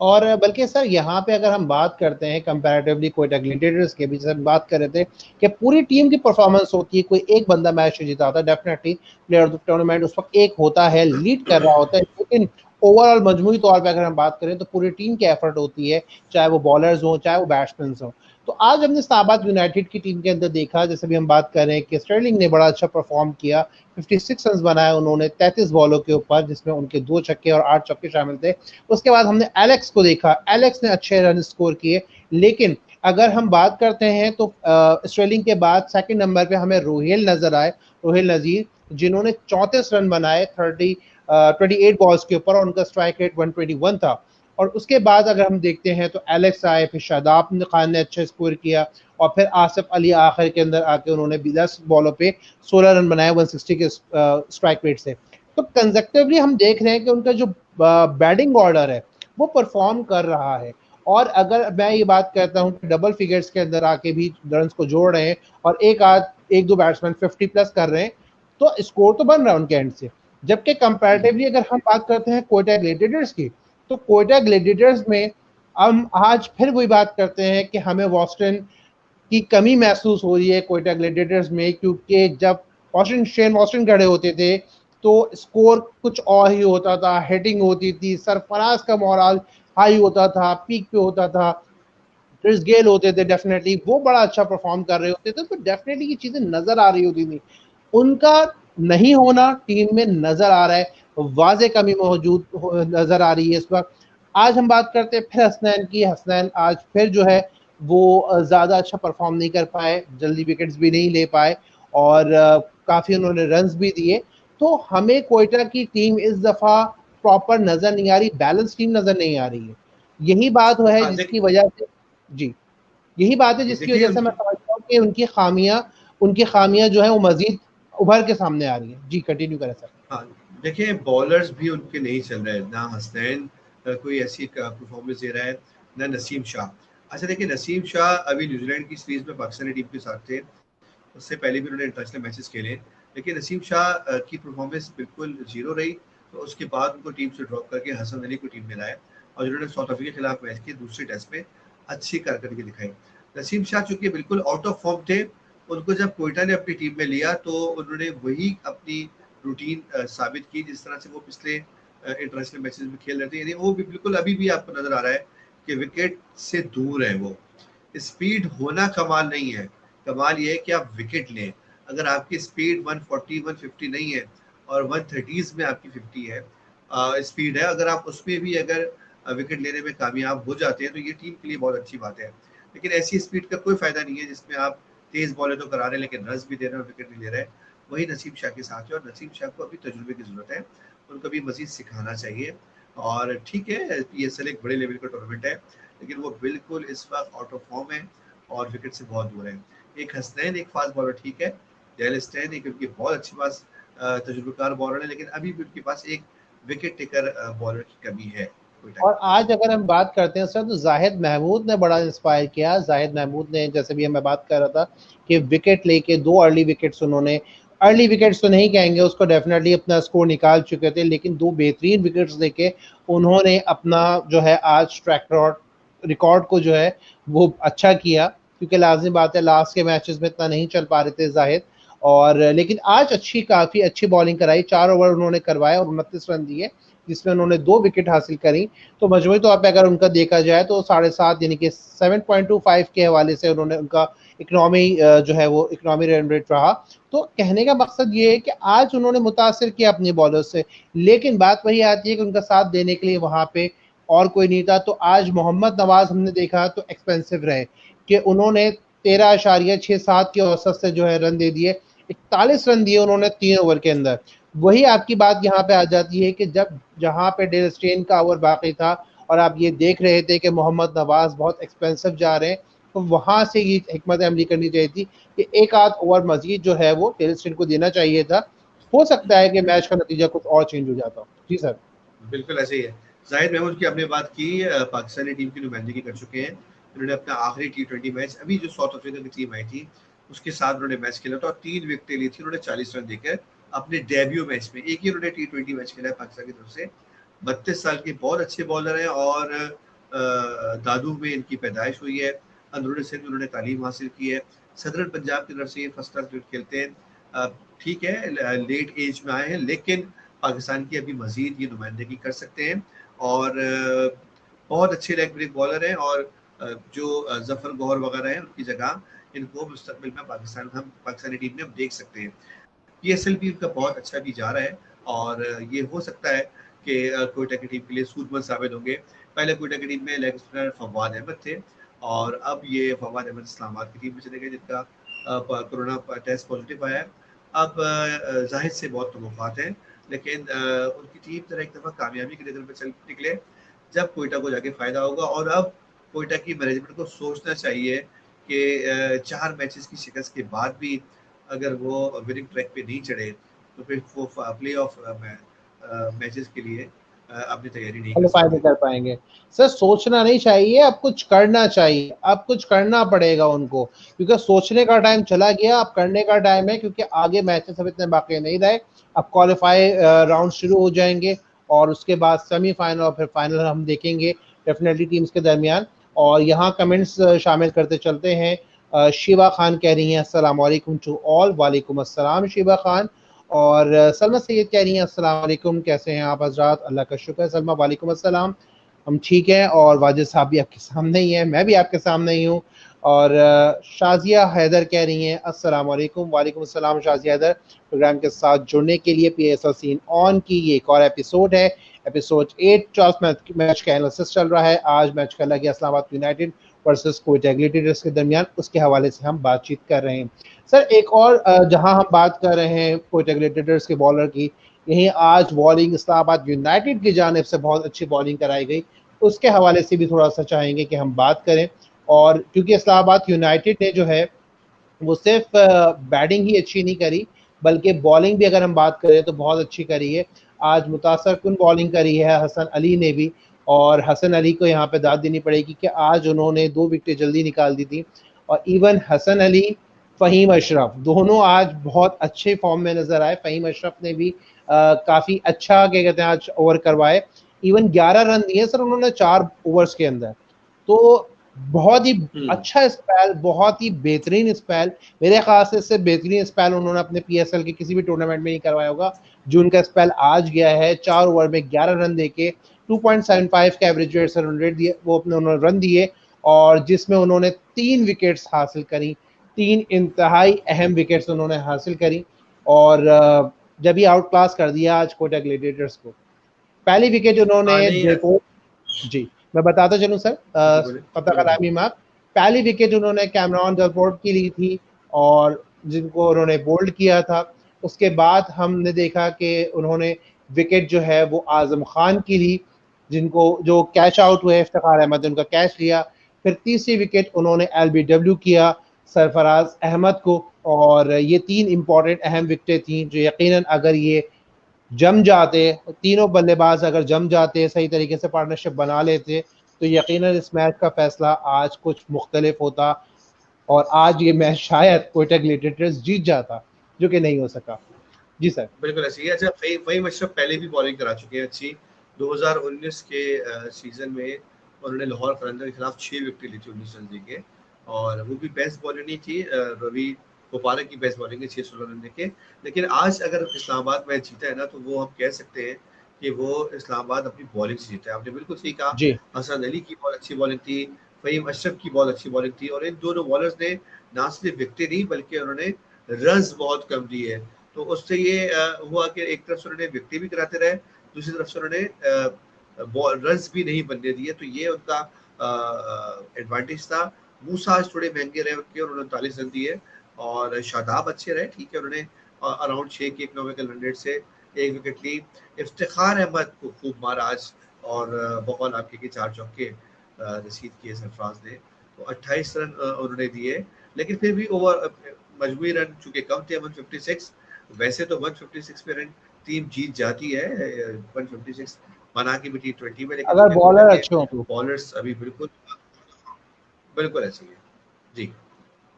और बल्कि सर यहाँ पे अगर हम बात करते हैं कंपैरेटिवली कोयटा ग्लेडिएटर्स के भी, जैसे हम बात कर रहे थे कि पूरी टीम की परफॉर्मेंस होती है, कोई एक बंदा मैच नहीं जीता होता, definitely player of the tournament उस वक्त एक होता है, लीड कर रहा होता है, लेकिन ओवरऑल मजमूई तौर पे अगर हम बात करें तो पूरी टीम की एफर्ट होती है, चाहे वो बॉलर्स हों चाहे वो बैट्समैन हों। तो आज हमने इस्लामाबाद यूनाइटेड की टीम के अंदर देखा, जैसे भी हम बात कर रहे हैं कि स्टर्लिंग ने बड़ा अच्छा परफॉर्म किया, 56 रन बनाए उन्होंने 33 बॉलों के ऊपर, जिसमें उनके 2 छक्के और 8 चौके शामिल थे। उसके बाद हमने एलेक्स को देखा, एलेक्स ने अच्छे रन स्कोर किए, लेकिन अगर हम बात करते हैं तो स्ट्रेलिंग के बाद सेकंड नंबर पे हमें रोहेल नजर आए, रोहेल नजीर, जिन्होंने 34 रन बनाए 28 बॉल्स के ऊपर और उनका स्ट्राइक रेट 121 था। और उसके बाद अगर हम देखते हैं तो एलेक्स आए, फिर शादाब खान ने अच्छा स्कोर किया और फिर आसिफ अली आखिर के अंदर आके उन्होंने 10 बॉलों पे 16 रन बनाए 160 के स्ट्राइक रेट से। तो कंजेक्टिवली हम देख रहे हैं कि उनका जो बैटिंग ऑर्डर है वो परफॉर्म कर रहा है। और अगर मैं ये बात कहता हूँ कि डबल फिगर्स के अंदर आके भी रन को जोड़ रहे हैं और एक दो बैट्समैन 50 प्लस कर रहे हैं, तो स्कोर तो बन रहा है उनके एंड से। जबकि कंपैरेटिवली अगर हम बात करते हैं कोयटा ग्लेडिएटर्स की, तो कोयटा ग्लेडिएटर्स में हम आज फिर वही बात करते हैं कि हमें वॉस्टन की कमी महसूस हो रही है कोयटा ग्लेडिएटर्स में, क्योंकि जब शेन वॉस्टन खड़े होते थे तो स्कोर कुछ और ही होता था, हेडिंग होती थी, सरफराज का मोरल हाई होता था, पीक पे होता था, क्रिस गेल होते थे, डेफिनेटली वो बड़ा अच्छा परफॉर्म कर रहे होते थे, तो डेफिनेटली ये चीजें नजर आ रही होती थी। उनका नहीं होना टीम में नजर आ रहा है, वाजे कमी मौजूद नजर आ रही है इस वक्त। आज हम बात करते हैं फिर हसनैन की। हसनैन आज फिर जो है वो ज्यादा अच्छा परफॉर्म नहीं कर पाए, जल्दी विकेट्स भी नहीं ले पाए और काफी उन्होंने रन्स भी दिए। तो हमें कोयटा की टीम इस दफा प्रॉपर नजर नहीं आ रही, बैलेंस टीम नजर नहीं आ रही है। यही बात है हाँ जिसकी वजह से, जी, यही बात है जिसकी देखिए वजह से मैं उनकी समझता हूँ कि उनकी खामियां जो है वो मजीद उभर के सामने आ रही है। जी, कंटिन्यू करें सर। हाँ, देखिए बॉलर्स भी उनके नहीं चल रहे हैं। ना हसनैन कोई ऐसी परफॉर्मेंस दे रहा है, ना नसीम शाह। अच्छा देखिए नसीम शाह अभी न्यूजीलैंड की सीरीज में पाकिस्तानी टीम के साथ थे, उससे पहले भी उन्होंने इंटरनेशनल मैचेस खेले, लेकिन नसीम शाह की परफॉर्मेंस बिल्कुल जीरो रही। तो उसके बाद उनको टीम से ड्रॉप करके हसन अली को टीम में लाया और जिन्होंने साउथ अफ्रीका के खिलाफ मैच के दूसरे टेस्ट में अच्छी कारकर्दगी दिखाई। नसीम शाह चूंकि बिल्कुल आउट ऑफ फॉर्म थे, उनको जब कोयटा ने अपनी टीम में लिया तो उन्होंने वही अपनी रूटीन साबित की जिस तरह से वो पिछले इंटरनेशनल मैचेस में खेल रहे थे। यानी वो भी बिल्कुल अभी भी आपको नजर आ रहा है कि विकेट से दूर है वो। स्पीड होना कमाल नहीं है, कमाल ये है कि आप विकेट लें। अगर आपकी स्पीड 140 150 नहीं है और 130s में आपकी 50 है स्पीड है, अगर आप उसमें भी अगर विकेट लेने में कामयाब हो जाते हैं तो ये टीम के लिए बहुत अच्छी बात है। लेकिन ऐसी स्पीड का कोई फायदा नहीं है जिसमें आप तेज बॉलें तो करा रहे हैं लेकिन रन भी दे रहे हैं और विकेट नहीं ले रहे हैं। वही नसीम शाह के साथ है और नसीम शाह को अभी तजुर्बे की जरूरत है, उनको भी मजीद सिखाना चाहिए। और ठीक है, PSL एक बड़े लेवल का टूर्नामेंट है, लेकिन वो बिल्कुल इस वक्त आउट ऑफ फॉर्म है और विकेट से बहुत दूर है। एक हसनैन एक फास्ट बॉलर ठीक है, डेल स्टेन एक उनकी बहुत अच्छी पास तजुर्बेकार बॉलर है, लेकिन अभी भी उनके पास एक विकेट टेकर बॉलर की कमी है कोयटा और की तरफ आज से। अगर हम बात करते हैं सर, तो जाहिद महमूद ने बड़ा इंस्पायर किया। जाहिद महमूद ने, जैसे भी मैं बात कर रहा था कि विकेट लेके 2 अर्ली विकेट्स उन्होंने, अर्ली विकेट्स तो नहीं कहेंगे उसको, डेफिनेटली अपना स्कोर निकाल चुके थे, लेकिन 2 बेहतरीन विकेट्स लेके उन्होंने अपना जो है आज ट्रैक रिकॉर्ड को जो है वो अच्छा किया, क्योंकि लाजमी बात है लास्ट के मैचेस में इतना नहीं चल पा रहे थे जाहिद। और लेकिन आज काफ़ी अच्छी बॉलिंग कराई, 4 ओवर उन्होंने करवाए और 29 रन दिए, जिसमें उन्होंने 2 विकेट हासिल करी। तो मजमूई तौर पे अगर उनका देखा जाए तो 7.5 यानी कि 7.25 के हवाले से उन्होंने उनका इकनॉमी जो है वो इकनॉमी रन रेट रहा। तो कहने का मकसद ये है कि आज उन्होंने मुतासिर किया अपने बॉलर से, लेकिन बात वही आती है कि उनका साथ देने के लिए वहाँ पे और कोई नहीं था। तो आज मोहम्मद नवाज हमने देखा तो एक्सपेंसिव रहे कि उन्होंने 13.67 के औसत से जो है रन दे दिए, 41 रन दिए उन्होंने 3 ओवर के अंदर। वही आपकी बात यहाँ पे आ जाती है कि जब जहाँ पे डेल स्टेन का ओवर बाकी था और आप ये देख रहे थे कि मोहम्मद नवाज बहुत एक्सपेंसिव जा रहे हैं, तो वहाँ से ये हिकमत अमली करनी चाहिए थी कि एक आध ओवर मजीद जो है वो डेल स्टेन को देना चाहिए था। हो सकता है कि मैच का नतीजा कुछ और चेंज हो जाता। जी सर। बिल्कुल ऐसे ही है। जाहिद महमूद की आपने बात की, पाकिस्तानी टीम की नुमाइंदगी कर चुके हैं। उन्होंने अपना आखिरी T20 मैच अभी जो साउथ अफ्रीका की टीम आई थी उसके साथ उन्होंने मैच खेला था और 3 विकेटें ली थी। उन्होंने 40 रन देकर अपने डेब्यू मैच में, एक ही उन्होंने T20 मैच खेला है पाकिस्तान की तरफ से। 32 साल के बहुत अच्छे बॉलर हैं और दादू में इनकी पैदाइश हुई है। अंदरूनी सिंध उन्होंने तालीम हासिल की है। सदरन पंजाब की तरफ से ये फर्स्ट क्लास क्रिकेट खेलते हैं। ठीक है लेट एज में आए हैं, लेकिन पाकिस्तान की अभी मजीद ये नुमाइंदगी कर सकते हैं और बहुत अच्छे लेग ब्रेक बॉलर हैं। और जो जफर गौहर वगैरह हैं उनकी जगह इनको मुस्तकबिल में हम पाकिस्तानी टीम में देख सकते हैं। PSL भी उनका बहुत अच्छा भी जा रहा है और ये हो सकता है कि कोयटा की टीम के लिए सूदमंद साबित होंगे। पहले कोयटा की टीम में लेग स्पिनर फवाद अहमद थे और अब ये फवाद अहमद इस्लामाबाद की टीम में चले गए, जिनका कोरोना टेस्ट पॉजिटिव आया है। अब जाहिद से बहुत तवक्कुआत हैं, लेकिन उनकी टीम जरा एक दफ़ा कामयाबी के लेवल पर चल निकले जब कोयटा को जाके फ़ायदा होगा। और अब कोयटा की मैनेजमेंट को सोचना चाहिए कि 4 मैचेस की शिकस्त के बाद भी अगर वो विनिंग ट्रैक पे नहीं चढ़े तो फिर वो प्ले ऑफ मैचेस के लिए अपनी तैयारी नहीं कर क्वालिफाई सकते। नहीं कर पाएंगे। सर सोचना नहीं चाहिए, अब कुछ करना चाहिए, अब कुछ करना पड़ेगा उनको, क्योंकि सोचने का टाइम चला गया, अब करने का टाइम है, क्योंकि आगे मैचेस अब इतने बाकी नहीं रहे। अब क्वालिफाई राउंड शुरू हो जाएंगे और उसके बाद सेमीफाइनल और फिर फाइनल हम देखेंगे डेफिनेटली टीम्स के दरमियान। और यहाँ कमेंट्स शामिल करते चलते हैं। शिवा खान कह रही हैं अस्सलाम वालेकुम टू ऑल। वालेकुम अस्सलाम शिवा खान। और सलमा सैयद कह रही हैं अस्सलाम वालेकुम, कैसे हैं आप हजरात? अल्लाह का शुक्र है सलमा, वालेकुम अस्सलाम, हम ठीक हैं। और वाजिद साहब भी आपके सामने ही हैं, मैं भी आपके सामने ही हूँ। और शाजिया हैदर कह रही हैं अस्सलाम वालेकुम। वालेकुम अस्सलाम शाजिया हैदर, प्रोग्राम के साथ जुड़ने के लिए। PSL सीन ऑन की ये एक और एपिसोड है, एपिसोड 8। 12 मैच का एनालिसिस चल रहा है। आज मैच खेला गया Islamabad United versus Quetta Gladiators के दरमियान, उसके हवाले से हम बातचीत कर रहे हैं। सर एक और जहां हम बात कर रहे हैं कोयटा ग्लैडिएटर्स के बॉलर की, यही आज बॉलिंग इस्लामाबाद यूनाइटेड की जानिब से बहुत अच्छी बॉलिंग कराई गई, उसके हवाले से भी थोड़ा सा चाहेंगे कि हम बात करें। और क्योंकि इस्लामाबाद यूनाइटेड ने जो है वो सिर्फ बैटिंग ही अच्छी नहीं करी, बल्कि बॉलिंग भी अगर हम बात करें तो बहुत अच्छी करी है। आज मुतासर कुन बॉलिंग करी है हसन अली ने भी, और हसन अली को यहाँ पे दाद देनी पड़ेगी कि आज उन्होंने 2 विकेटें जल्दी निकाल दी थी। और इवन हसन अली, फ़हीम अशरफ दोनों आज बहुत अच्छे फॉर्म में नजर आए। फ़हीम अशरफ ने भी काफ़ी अच्छा क्या कहते हैं आज ओवर करवाए, इवन 11 रन दिए सर उन्होंने 4 ओवर्स के अंदर। तो बहुत ही अच्छा स्पेल, बहुत ही बेहतरीन स्पेल, मेरे ख्याल से इससे बेहतरीन स्पेल उन्होंने अपने PSL के किसी भी टूर्नामेंट में नहीं करवाया होगा जो उनका स्पेल आज गया है। 4 ओवर में 11 रन देके 2.75 का एवरेज रेट से रन रेट दिए, वो अपने उन्होंने रन दिए, और जिसमें उन्होंने 3 विकेट्स हासिल करी, 3 इंतहाई अहम विकेट्स उन्होंने हासिल करी। और जब ही आउट क्लास कर दिया आज कोयटा ग्लैडिएटर्स को। पहली विकेट उन्होंने नहीं जी मैं बताता चलूं सर, पता बोलो कलामी मार्क, पहली विकेट उन्होंने कैमरॉन डेलपोर्ट की ली थी और जिनको उन्होंने बोल्ड किया था। उसके बाद हमने देखा कि उन्होंने विकेट जो है वो आजम खान की ली, जिनको जो कैच आउट हुए, इफ्तिखार अहमद ने उनका कैच लिया। फिर तीसरी विकेट उन्होंने LBW किया सरफराज अहमद को, और ये 3 इंपॉर्टेंट अहम विकेटें थी जो यकीनन अगर ये जम जाते, तीनों बल्लेबाज अगर जम जाते, सही तरीके से पार्टनरशिप बना लेते, तो यकीनन इस मैच का फैसला आज कुछ मुख्तलिफ होता और आज ये मैच शायद कोयटा ग्लैडिएटर्स जीत जाता, जो कि नहीं हो सका। जी सर। बिल्कुल ऐसी है। अच्छा, फ़हीम अशरफ पहले भी बॉलिंग करा चुके हैं अच्छी। 2019 के सीजन में उन्होंने लाहौर कलंदर के खिलाफ 6 विकेट ली थी 19 रन देके, और वो भी बेस्ट बॉलर नहीं थी, रवि गोपारा की बेस्ट बॉलिंग है 616 रन देके। लेकिन आज अगर इस्लामाबाद मैच जीता है ना, तो वो हम कह सकते हैं कि वो इस्लामाबाद अपनी बॉलिंग से जीता है। आपने बिल्कुल सही कहा, जी हसन अली की बहुत अच्छी बॉलिंग थी, फ़हीम अशरफ की बहुत अच्छी बॉलिंग थी, और इन दोनों बॉलर्स ने ना सिर्फ विकेटें दी बल्कि उन्होंने रन्स बहुत कम दिए। तो उससे ये हुआ कि एक तरफ से उन्होंने विकेट भी कराते रहे, दूसरी तरफ से उन्होंने रन्स भी नहीं बनने दिए, तो ये उनका एडवांटेज था। मूसा आज थोड़े महंगे रहे उनके, उन्होंने 39 रन दिए, और शादाब अच्छे रहे, ठीक है, उन्होंने अराउंड 6 की इकोनॉमिकल रन रेट से 1 विकेट ली। इफ्तिखार अहमद को खूब मारा आज, और बकौल आपके के 4 चौके रसीद किए सरफराज ने, तो 28 रन उन्होंने दिए। लेकिन फिर भी ओवर मजमूई रन चूंकि कम थे 156, वैसे तो 156 पे रन टीम जीत जाती है, 156 बना के भी T20 में, लेकिन अगर चूंकि कोयटा बॉलर के अच्छे हों तो। बॉलर्स अभी बिल्कुल बिल्कुल ऐसे ही है जी।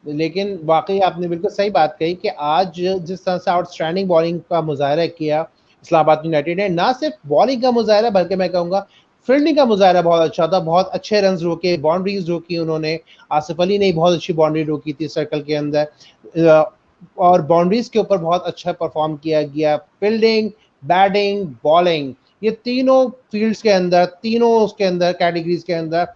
लेकिन वाकई आपने बिल्कुल सही बात कही कि आज जिस तरह से आउटस्टैंडिंग बॉलिंग का मुजाहरा किया इस्लामाबाद यूनाइटेड ने, ना सिर्फ बॉलिंग का मुजाहरा बल्कि मैं कहूँगा फील्डिंग का मुजाहरा बहुत अच्छा था, बहुत अच्छे रन रोके, बाउंड्रीज रोकी उन्होंने। आसिफ अली ने बहुत अच्छी बाउंड्री रोकी थी सर्कल के अंदर, और बाउंड्रीज के ऊपर बहुत अच्छा परफॉर्म किया गया। फील्डिंग, बैटिंग, बॉलिंग, ये तीनों फील्ड्स के अंदर, तीनों उसके अंदर कैटेगरीज के अंदर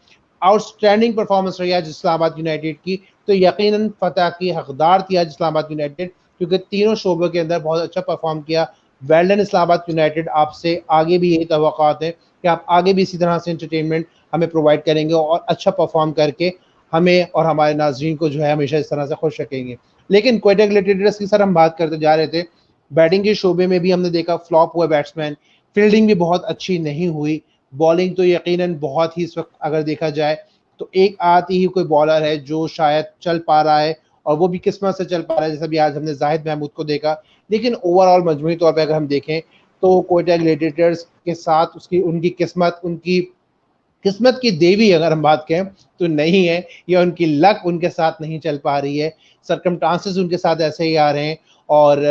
आउटस्टैंडिंग परफॉर्मेंस रही आज इस्लामाबाद यूनाइटेड की। तो यकीनन फतह की हकदार थी आज इस्लामाबाद यूनाइटेड, क्योंकि तीनों शोबों के अंदर बहुत अच्छा परफॉर्म किया। वेल्डन इस्लामाबाद यूनाइटेड, आपसे आगे भी यही तवक्कात है कि आप आगे भी इसी तरह से एंटरटेनमेंट हमें प्रोवाइड करेंगे और अच्छा परफॉर्म करके हमें और हमारे नाजरीन को जो है हमेशा इस तरह से खुश रखेंगे। लेकिन कोयटा ग्लैडिएटर्स की सर हम बात करते जा रहे थे, बैटिंग के शोबे में भी हमने देखा फ्लॉप हुआ बैट्समैन, फील्डिंग भी बहुत अच्छी नहीं हुई, बॉलिंग तो यकीनन बहुत ही इस वक्त अगर देखा जाए तो एक आती ही कोई बॉलर है जो शायद चल पा रहा है, और वो भी किस्मत से चल पा रहा है, जैसा भी आज हमने जाहिद महमूद को देखा। लेकिन ओवरऑल मजमूई तौर पर अगर हम देखें तो कोयटा ग्लैडिएटर्स के साथ उसकी उनकी किस्मत की देवी अगर हम बात करें तो नहीं है, या उनकी लक उनके साथ नहीं चल पा रही है, सरकमस्टांसेस उनके साथ ऐसे ही आ रहे हैं, और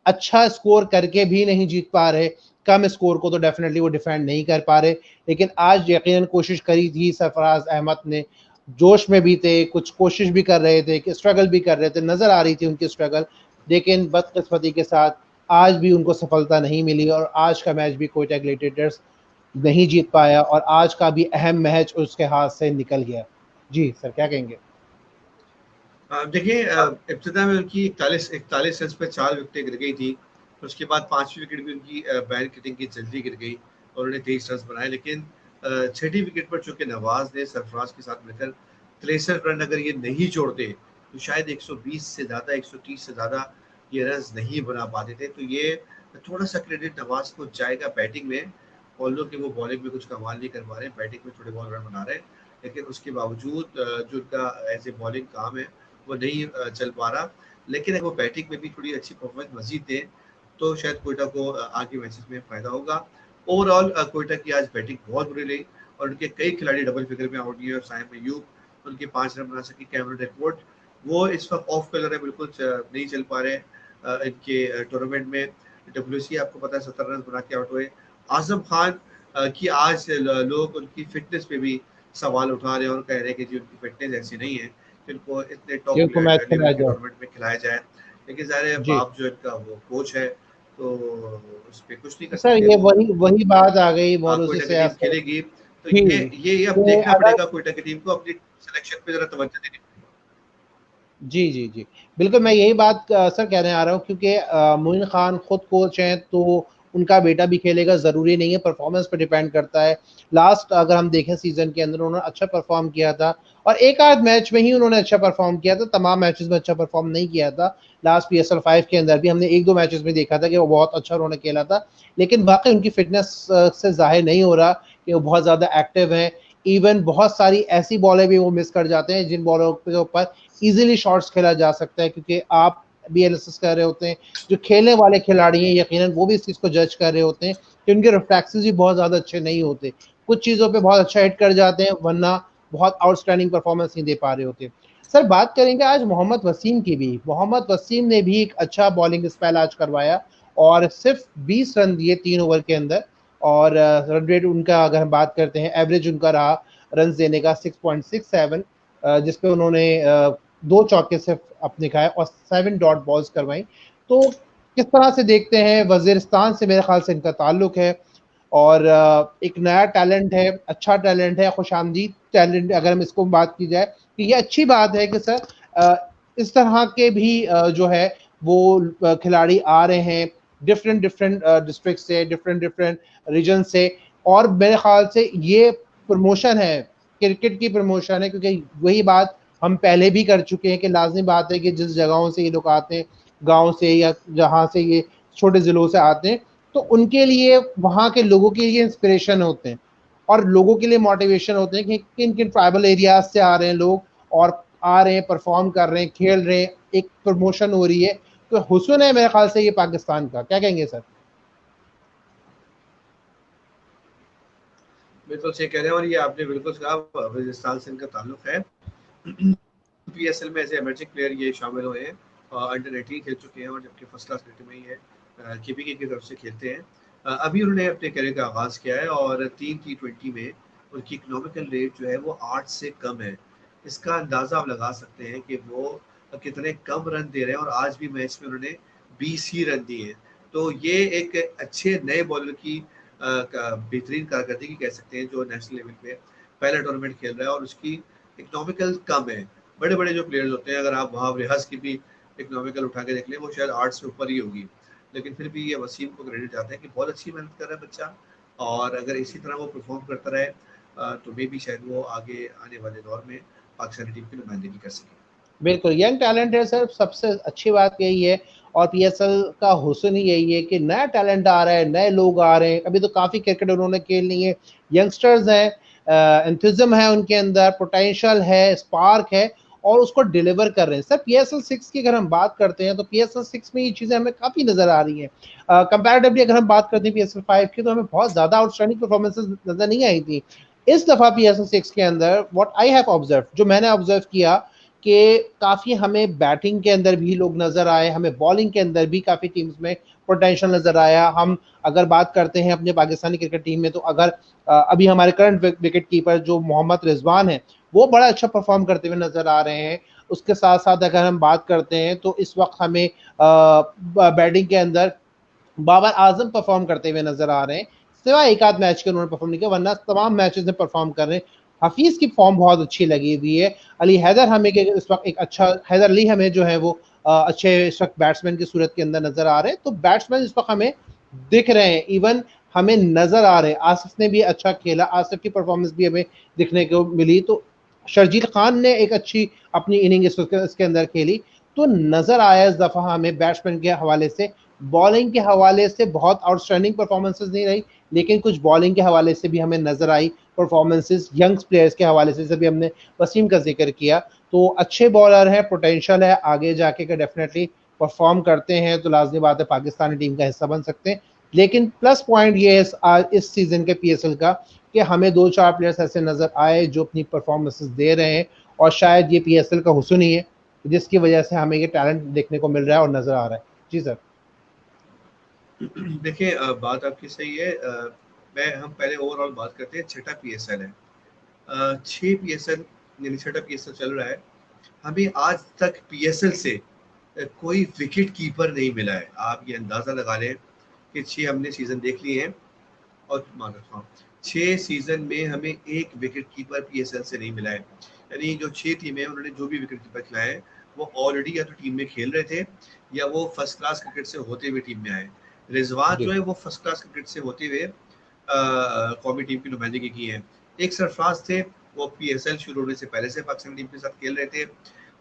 अच्छा स्कोर करके भी नहीं जीत पा रहे। कम स्कोर को तो डेफिनेटली वो डिफेंड नहीं कर पा रहे। लेकिन आज यकीनन कोशिश करी थी सरफराज अहमद ने, जोश में भी थे, कुछ कोशिश भी कर रहे थे, कि स्ट्रगल भी कर रहे थे, नजर आ रही थी उनकी स्ट्रगल, लेकिन बदकिस्मती के साथ आज भी उनको सफलता नहीं मिली, और आज का मैच भी कोयटा ग्लैडिएटर्स नहीं जीत पाया, और आज का भी अहम मैच उसके हाथ से निकल गया। जी सर, क्या कहेंगे? देखिए, इब्तिदा में उनकी 41 रन पे 4 विकेटें गिर गई थी, तो उसके बाद 5वीं विकेट भी उनकी बैन किटिंग की जल्दी गिर गई और उन्होंने 23 रन बनाए। लेकिन 6ठी विकेट पर चूंकि नवाज ने सरफराज के साथ मिलकर 63 रन अगर ये नहीं जोड़ते तो शायद 120 से ज़्यादा, 130 से ज़्यादा ये रन नहीं बना पाते थे। तो ये थोड़ा सा क्रेडिट नवाज को जाएगा बैटिंग में, ऑल्दो कि वो बॉलिंग में कुछ कमाल नहीं कर पा रहे, बैटिंग में थोड़े बहुत रन बना रहे हैं, लेकिन उसके बावजूद जो उनका एज ए बॉलिंग काम है वो नहीं चल पा रहा। लेकिन अगर वो बैटिंग में भी थोड़ी अच्छी परफॉर्मेंस मजीद दें तो शायद कोयटा को आगे मैचेस में फायदा होगा। ओवरऑल कोयटा की आज बैटिंग बहुत बुरी रही और उनके कई खिलाड़ी डबल फिगर में आउट हुए, और साइम अयूब उनके 5 रन बना सके। कैमरन रिकॉर्ड वो इस वक्त ऑफ कलर है, बिल्कुल नहीं चल पा रहे इनके टूर्नामेंट में। WC आपको पता है 70 रन बना के आउट हुए। आजम खान की आज लोग उनकी फिटनेस पे भी सवाल उठा रहे हैं और कह रहे हैं कि जी उनकी फिटनेस ऐसी नहीं है इनको इतने टॉप ये को मैच लेवल खेला के जाए। टूर्नामेंट में खिलाया जाए। लेकिन ज़ाहिर जी बाप जो इनका वो कोच है तो उस पर कुछ नहीं कर सर, सकते ये वो। वही वही बात आ गई मोरूजी कोयटा की से टीम आपको। खेलेगी तो जी, ये अब कि देखना अगर पड़ेगा कोयटा की टीम को अपनी सिलेक्शन पे जरा तवज्जो देनी पड़ेगी। जी जी जी, बिल्कुल मैं यही बात सर कहने आ रहा हूँ, क्योंकि मोइन खान खुद कोच हैं तो उनका बेटा भी खेलेगा ज़रूरी नहीं है, परफॉर्मेंस पे डिपेंड करता है। लास्ट अगर हम देखें सीजन के अंदर उन्होंने अच्छा परफॉर्म किया था, और एक आध मैच में ही उन्होंने अच्छा परफॉर्म किया था, तमाम मैचेस में अच्छा परफॉर्म नहीं किया था। लास्ट PSL 5 के अंदर भी हमने एक दो मैचेस में देखा था कि वो बहुत अच्छा उन्होंने खेला था, लेकिन वाकई उनकी फिटनेस से जाहिर नहीं हो रहा कि वो बहुत ज़्यादा एक्टिव हैं। इवन बहुत सारी ऐसी बॉलें भी वो मिस कर जाते हैं जिन बॉलों के ऊपर इजीली शॉट्स खेला जा सकता है, क्योंकि आप भी एनालिसिस कर रहे होते हैं, जो खेलने वाले खिलाड़ी हैं यकीनन वो भी इस चीज़ को जज कर रहे होते हैं कि उनके रिफ्लेक्सेस भी बहुत ज़्यादा अच्छे नहीं होते, कुछ चीज़ों पे बहुत अच्छा हिट कर जाते हैं वरना बहुत आउटस्टैंडिंग परफॉर्मेंस नहीं दे पा रहे होते। सर बात करेंगे आज मोहम्मद वसीम की भी। मोहम्मद वसीम ने भी एक अच्छा बॉलिंग स्पेल आज करवाया और सिर्फ 20 रन दिए 3 ओवर के अंदर, और रन रेट उनका अगर हम बात करते हैं एवरेज उनका रहा रन देने का 6.67, जिसपे उन्होंने 2 चौके सिर्फ अपने खाए और 7 डॉट बॉल्स करवाई। तो किस तरह से देखते हैं, वजीरिस्तान से मेरे ख्याल से इनका ताल्लुक है और एक नया टैलेंट है, अच्छा टैलेंट है, खुशामदीद टैलेंट अगर हम इसको बात की जाए कि ये अच्छी बात है कि सर इस तरह के भी जो है वो खिलाड़ी आ रहे हैं डिफरेंट डिफरेंट डिस्ट्रिक्ट से, डिफरेंट डिफरेंट रीजन से, और मेरे ख्याल से ये प्रमोशन है, क्रिकेट की प्रमोशन है, क्योंकि वही बात हम पहले भी कर चुके हैं कि लाजमी बात है कि जिस जगहों से ये लोग आते हैं, गांव से या जहां से ये छोटे जिलों से आते हैं, तो उनके लिए वहाँ के लोगों के लिए इंस्पिरेशन होते हैं और लोगों के लिए मोटिवेशन होते हैं कि किन किन ट्राइबल एरियाज से आ रहे हैं लोग और आ रहे हैं, परफॉर्म कर रहे हैं, खेल रहे हैं, एक प्रमोशन हो रही है। तो हुस्न है मेरे ख्याल से ये पाकिस्तान का, क्या कहेंगे सर? बिल्कुल सही कह रहे हैं और ये आपने बिल्कुल कहा, वजीरिस्तान से इनका ताल्लुक है। पीएसएल में ऐसे इमर्जिंग प्लेयर ये शामिल हुए हैं, अंडर 18 खेल चुके हैं और जबकि फर्स्ट क्लास क्रिकेट में ही है, केपीके की तरफ से खेलते हैं। अभी उन्होंने अपने करियर का आगाज़ किया है और 3 T20 में उनकी इकोनॉमिकल रेट जो है वो 8 से कम है। इसका अंदाज़ा आप लगा सकते हैं कि वो कितने कम रन दे रहे हैं और आज भी मैच में उन्होंने 20 ही रन दिए हैं। तो ये एक अच्छे नए बॉलर की बेहतरीन कारकर्दगी कह सकते हैं जो नेशनल लेवल पे पहला टूर्नामेंट खेल रहा है और उसकी इकोनॉमिकल कम है। बड़े बड़े जो प्लेयर्स होते हैं, अगर आप वहाँ रियाज की भी इकोनॉमिकल उठा के देख लें, वो शायद 8 से ऊपर ही होगी, लेकिन फिर भी ये वसीम को क्रेडिट जाता है कि बहुत अच्छी मेहनत कर रहा है बच्चा, और अगर इसी तरह वो परफॉर्म करता रहे तो मे भी शायद वो आगे आने वाले दौर में पाकिस्तानी टीम की नुमाइंदगी कर सके। बिल्कुल यंग टैलेंट है सर, सबसे अच्छी बात यही है और पीएसएल का हुस्न ही यही है कि नया टैलेंट आ रहा है, नए लोग आ रहे हैं। अभी तो काफ़ी क्रिकेट उन्होंने खेल ली है, यंगस्टर्स हैं, एंथुजिज्म है उनके अंदर, पोटेंशियल है, स्पार्क है और उसको डिलीवर कर रहे हैं। सर पीएसएल 6 की अगर हम बात करते हैं तो पीएसएल 6 में ये चीज़ें हमें काफ़ी नज़र आ रही हैं। कंपैरेटिवली अगर हम बात करते हैं पीएसएल 5 की तो हमें बहुत ज़्यादा आउटस्टैंडिंग परफॉर्मेंसेस नज़र नहीं आई थी। इस दफ़ा पीएसएल 6 के अंदर व्हाट आई हैव ऑब्जर्व, जो मैंने ऑब्जर्व किया कि काफ़ी हमें बैटिंग के अंदर भी लोग नज़र आए, हमें बॉलिंग के अंदर भी काफ़ी टीम्स में पोटेंशियल नज़र आया। हम अगर बात करते हैं अपने पाकिस्तानी क्रिकेट टीम में तो अगर अभी हमारे करंट विकेट कीपर जो मोहम्मद रिजवान है वो बड़ा अच्छा परफॉर्म करते हुए नज़र आ रहे हैं। उसके साथ साथ अगर हम बात करते हैं तो इस वक्त हमें बैटिंग के अंदर बाबर आजम परफॉर्म करते हुए नजर आ रहे हैं, सिवाय एक आध मैच के उन्होंने परफॉर्म नहीं किया, वरना तमाम मैचेस में परफॉर्म कर रहे हैं। हफीज की फॉर्म बहुत अच्छी लगी हुई है। अली हैदर हमें इस वक्त एक अच्छा, हैदर अली हमें जो है वो अच्छे इस वक्त बैट्समैन की सूरत के अंदर नजर आ रहे हैं। तो बैट्समैन इस वक्त हमें दिख रहे हैं, इवन हमें नजर आ रहे हैं। आसिफ ने भी अच्छा खेला, आसिफ की परफॉर्मेंस भी हमें दिखने को मिली। तो शर्जील खान ने एक अच्छी अपनी इनिंग इसके अंदर खेली। तो नजर आया इस दफा हमें बैट्समैन के हवाले से, बॉलिंग के हवाले से बहुत आउटस्टैंडिंग परफॉर्मेंसेस नहीं रही, लेकिन कुछ बॉलिंग के हवाले से भी हमें नजर आई परफॉर्मेंसेस। यंग प्लेयर्स के हवाले से भी हमने वसीम का जिक्र किया, तो अच्छे बॉलर हैं, पोटेंशियल है, आगे जाके का डेफिनेटली परफॉर्म करते हैं तो लाजमी बात है पाकिस्तानी टीम का हिस्सा बन सकते हैं। लेकिन प्लस पॉइंट ये है इस सीजन के पीएसएल का कि हमें 2-4 प्लेयर्स ऐसे नजर आए जो अपनी परफॉर्मेंसेस दे रहे हैं, और शायद ये पीएसएल का हुस्न ही है जिसकी वजह से हमें ये टैलेंट देखने को मिल रहा है और नजर आ रहा है। जी सर। देखिए, बात आपकी सही है। मैं हम पहले ओवरऑल बात करते हैं। छठा पीएसएल है, 6 पीएसएल यानी छठा पीएसएल चल रहा है। हमें आज तक पीएसएल से कोई विकेट कीपर नहीं मिला है। आप ये अंदाजा लगा लें कि 6 हमने सीजन देख लिए हैं और मान रखा हूँ 6 सीजन में हमें एक विकेट कीपर पीएसएल से नहीं मिला है। यानी जो 6 टीमें हैं उन्होंने जो भी विकेट कीपर खिलाए हैं वो ऑलरेडी या तो टीम में खेल रहे थे या वो फर्स्ट क्लास क्रिकेट से होते हुए टीम में आए। रिजवान जो जी है वो फर्स्ट क्लास क्रिकेट से होते हुए कौमी टीम की नुमाइंदगी की है। एक सरफराज थे, वो पीएसएल शुरू होने से पहले से पाकिस्तान टीम के साथ खेल रहे थे।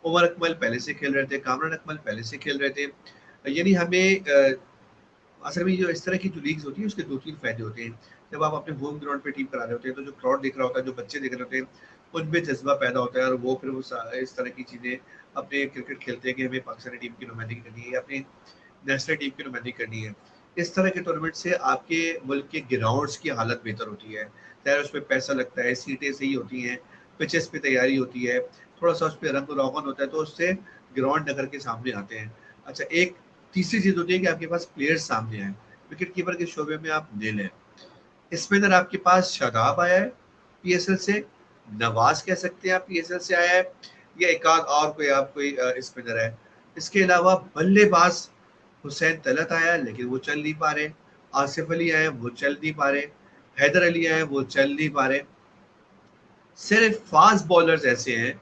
उमर अकमल पहले से खेल रहे थे, कामरान अकमल पहले से खेल रहे थे। यानी हमें असल में जो इस तरह की जो लीग्स होती है उसके 2-3 फायदे होते हैं। जब आप अपने होम ग्राउंड पे टीम करा रहे होते हैं तो जो क्राउड देख रहा होता है, जो बच्चे देख रहे होते हैं, उनमें जज्बा पैदा होता है और वो फिर इस तरह की चीज़ें अपने क्रिकेट खेलते हैं कि हमें पाकिस्तानी टीम की नुमाइंदगी करनी है या अपनी नेशनल टीम की नुमाइंदगी करनी है। इस तरह के टूर्नामेंट से आपके मुल्क के ग्राउंड्स की हालत बेहतर होती है, चाहे उसमें पैसा लगता है, सीटें सही होती हैं, पिचेस पे तैयारी होती है, थोड़ा सा उस पर रंग रोगन होता है, तो उससे ग्राउंड नगर के सामने आते हैं। अच्छा, एक तीसरी चीज़ होती है कि आपके पास प्लेयर्स सामने आए। विकेट कीपर के शोबे में आप ले लें, स्पिनर आपके पास शादाब आया है पीएसएल से, नवाज कह सकते हैं आप पीएसएल से आया है, या एक आध और कोई स्पिनर है। इसके अलावा बल्लेबाज हुसैन तलत आया लेकिन वो चल नहीं पा रहे, आसिफ अली आए वो चल नहीं पा रहे, हैदर अली आए वो चल नहीं पा रहे। सिर्फ फास्ट बॉलर्स ऐसे हैं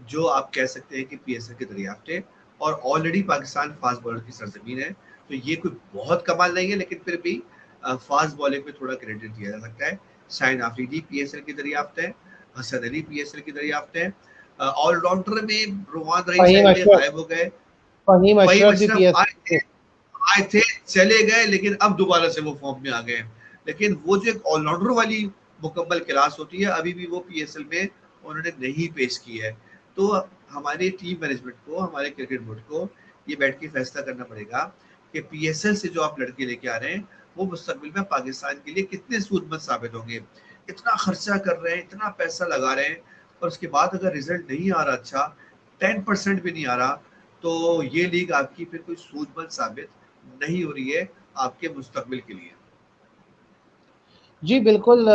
जो आप कह सकते हैं कि पीएसएल के दरियाफ्त है, और ऑलरेडी पाकिस्तान फास्ट बॉलर की सरजमीन है, तो ये कोई बहुत कमाल नहीं है, लेकिन फिर भी फास्ट बॉलिंग में थोड़ा क्रेडिट दिया जा सकता है। शाहिन आफरीदी पीएसएल की दरियाफ्त है, हसन अली पीएसएल की दरियाफ्त है, ऑलराउंडर में रुवान रईस गायब हो गए, फहीम फहीम अशरफ भी अशरफ आए थे चले गए, लेकिन अब दोबारा से वो फॉर्म में आ गए। लेकिन वो जो एक ऑलराउंडर वाली मुकम्मल क्लास होती है, अभी भी वो पीएसएल में उन्होंने नहीं पेश की है। तो हमारी टीम मैनेजमेंट को, हमारे क्रिकेट बोर्ड को ये बैठ के फैसला करना पड़ेगा कि पीएसएल से जो आप लड़के लेके आ रहे हैं वो मुस्तकबिल में पाकिस्तान के लिए कितने सूदमंद साबित होंगे। इतना खर्चा कर रहे हैं, इतना पैसा लगा रहे हैं, और उसके बाद अगर रिजल्ट नहीं आ रहा, अच्छा 10% भी नहीं आ रहा, तो ये लीग आपकी फिर कोई सूदमंद साबित नहीं हो रही है आपके मुस्तकबिल के लिए। जी बिल्कुल,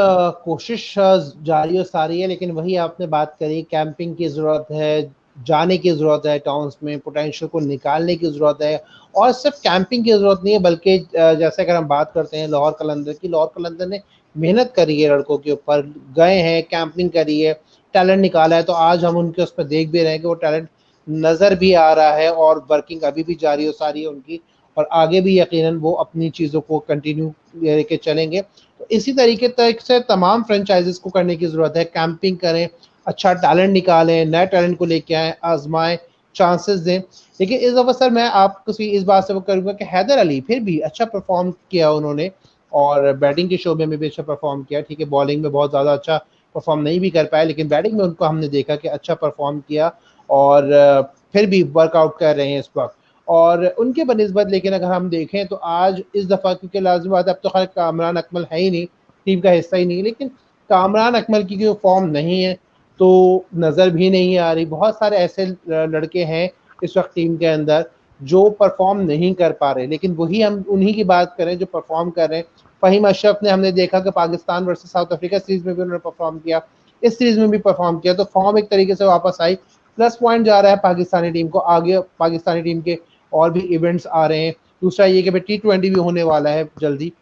कोशिश जारी और सारी है, लेकिन वही आपने बात करी, कैंपिंग की ज़रूरत है, जाने की ज़रूरत है, टाउन्स में पोटेंशियल को निकालने की ज़रूरत है, और सिर्फ कैंपिंग की ज़रूरत नहीं है, बल्कि जैसे अगर हम बात करते हैं लाहौर कलंदर की, लाहौर कलंदर ने मेहनत करी है लड़कों के ऊपर, गए हैं, कैंपिंग करी है, टैलेंट निकाला है, तो आज हम उनके उस पर देख भी रहे हैं कि वो टैलेंट नज़र भी आ रहा है, और वर्किंग अभी भी जारी और सारी है उनकी, और आगे भी यकीनन वो अपनी चीज़ों को कंटिन्यू लेके चलेंगे। तो इसी तरीके तक से तमाम फ्रेंचाइजीज को करने की ज़रूरत है, कैंपिंग करें, अच्छा टैलेंट निकालें, नए टैलेंट को लेके आएँ, आजमाएं, चांसेस दें। लेकिन इस दफ़ा सर मैं आपको इस बात से वो करूँगा कि हैदर अली फिर भी अच्छा परफॉर्म किया उन्होंने, और बैटिंग के शोबे में भी अच्छा परफॉर्म किया। ठीक है, बॉलिंग में बहुत ज़्यादा अच्छा परफॉर्म नहीं भी कर पाए, लेकिन बैटिंग में उनको हमने देखा कि अच्छा परफॉर्म किया, और फिर भी वर्कआउट कर रहे हैं इस वक्त, और उनके बनिस्बत। लेकिन अगर हम देखें तो आज इस दफ़ा, क्योंकि लाज़िम बात है, अब तो खैर कामरान अकमल है ही नहीं, टीम का हिस्सा ही नहीं, लेकिन कामरान अकमल की जो फॉर्म नहीं है तो नज़र भी नहीं आ रही। बहुत सारे ऐसे लड़के हैं इस वक्त टीम के अंदर जो परफॉर्म नहीं कर पा रहे, लेकिन वही हम उन्हीं की बात करें जो परफॉर्म कर रहे हैं। फ़हीम अशरफ ने हमने देखा कि Pakistan versus south Africa series में भी उन्होंने परफॉर्म किया, इस सीरीज में भी परफॉर्म किया, तो फॉर्म एक तरीके से वापस आई, प्लस पॉइंट जा रहा है पाकिस्तानी टीम को। आगे पाकिस्तानी टीम के और भी इवेंट्स आ रहे हैं। दूसरा ये कि भाई T20 भी होने वाला है जल्दी।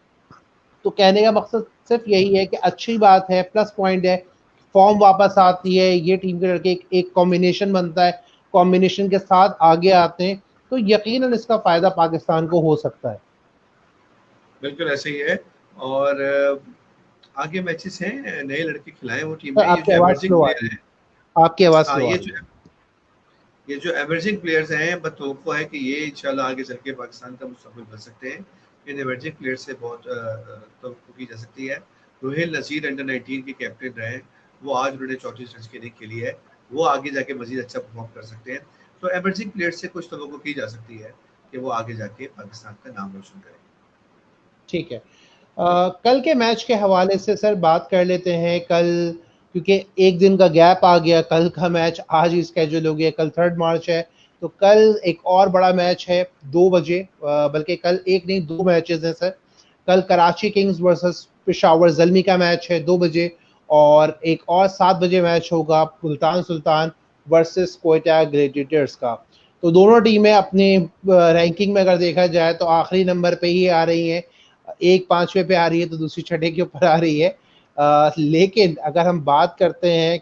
तो कहने का मकसद सिर्फ यही है कि अच्छी बात है, प्लस पॉइंट है, फॉर्म वापस आती है, ये टीम के लड़के एक कॉम्बिनेशन बनता है, कॉम्बिनेशन के साथ आगे आते हैं, तो यकीनन इसका फायदा पाकिस्तान को हो सकता है। बिल्कुल ऐसे ही है, और आगे मैचेस हैं, नए लड़के खिलाए वो टीम तो में, ये आपकी जो आवाज़ एमर्जिंग स्लो आ प्लेयर रही हैं। है, आपकी आवाज़ हाँ, स्लो आ रही है। ये जो एमर्जिंग प्लेयर्स हैं, बतौक़्क़ो है कि ये इंशाल्लाह आगे चल के पाकिस्तान का मुस्तक़बिल बन सकते हैं। इन एमर्जिंग प्लेयर से बहुत तवक्को की जा सकती है। रुहेल नज़ीर अंडर 19 के कैप्टन रहे, वो आज उन्होंने 34 रन की इनिंग खेली है, वो आगे जाके मजीद अच्छा परफॉर्म कर सकते हैं। तो एमर्जिंग प्लेयर से कुछ तवक्को की जा सकती है कि वो आगे जाके पाकिस्तान का नाम रोशन करें। ठीक है, कल के मैच के हवाले से सर बात कर लेते हैं। कल क्योंकि एक दिन का गैप आ गया, कल का मैच आज ही स्केड्यूल हो गया, कल 3 मार्च है, तो कल एक और बड़ा मैच है 2 बजे, बल्कि कल एक नहीं 2 मैचेस हैं सर। कल कराची किंग्स वर्सेस पेशावर ज़ल्मी का मैच है 2 बजे, और एक और 7 बजे मैच होगा मुल्तान सुल्तान वर्सेस क्वेटा ग्लेडिएटर्स का। तो दोनों टीमें अपनी रैंकिंग में अगर देखा जाए तो आखिरी नंबर पे ही आ रही हैं, एक 5वें पे आ रही है तो दूसरी 6ठे के ऊपर आ रही है। लेकिन अगर हम बात करते हैं,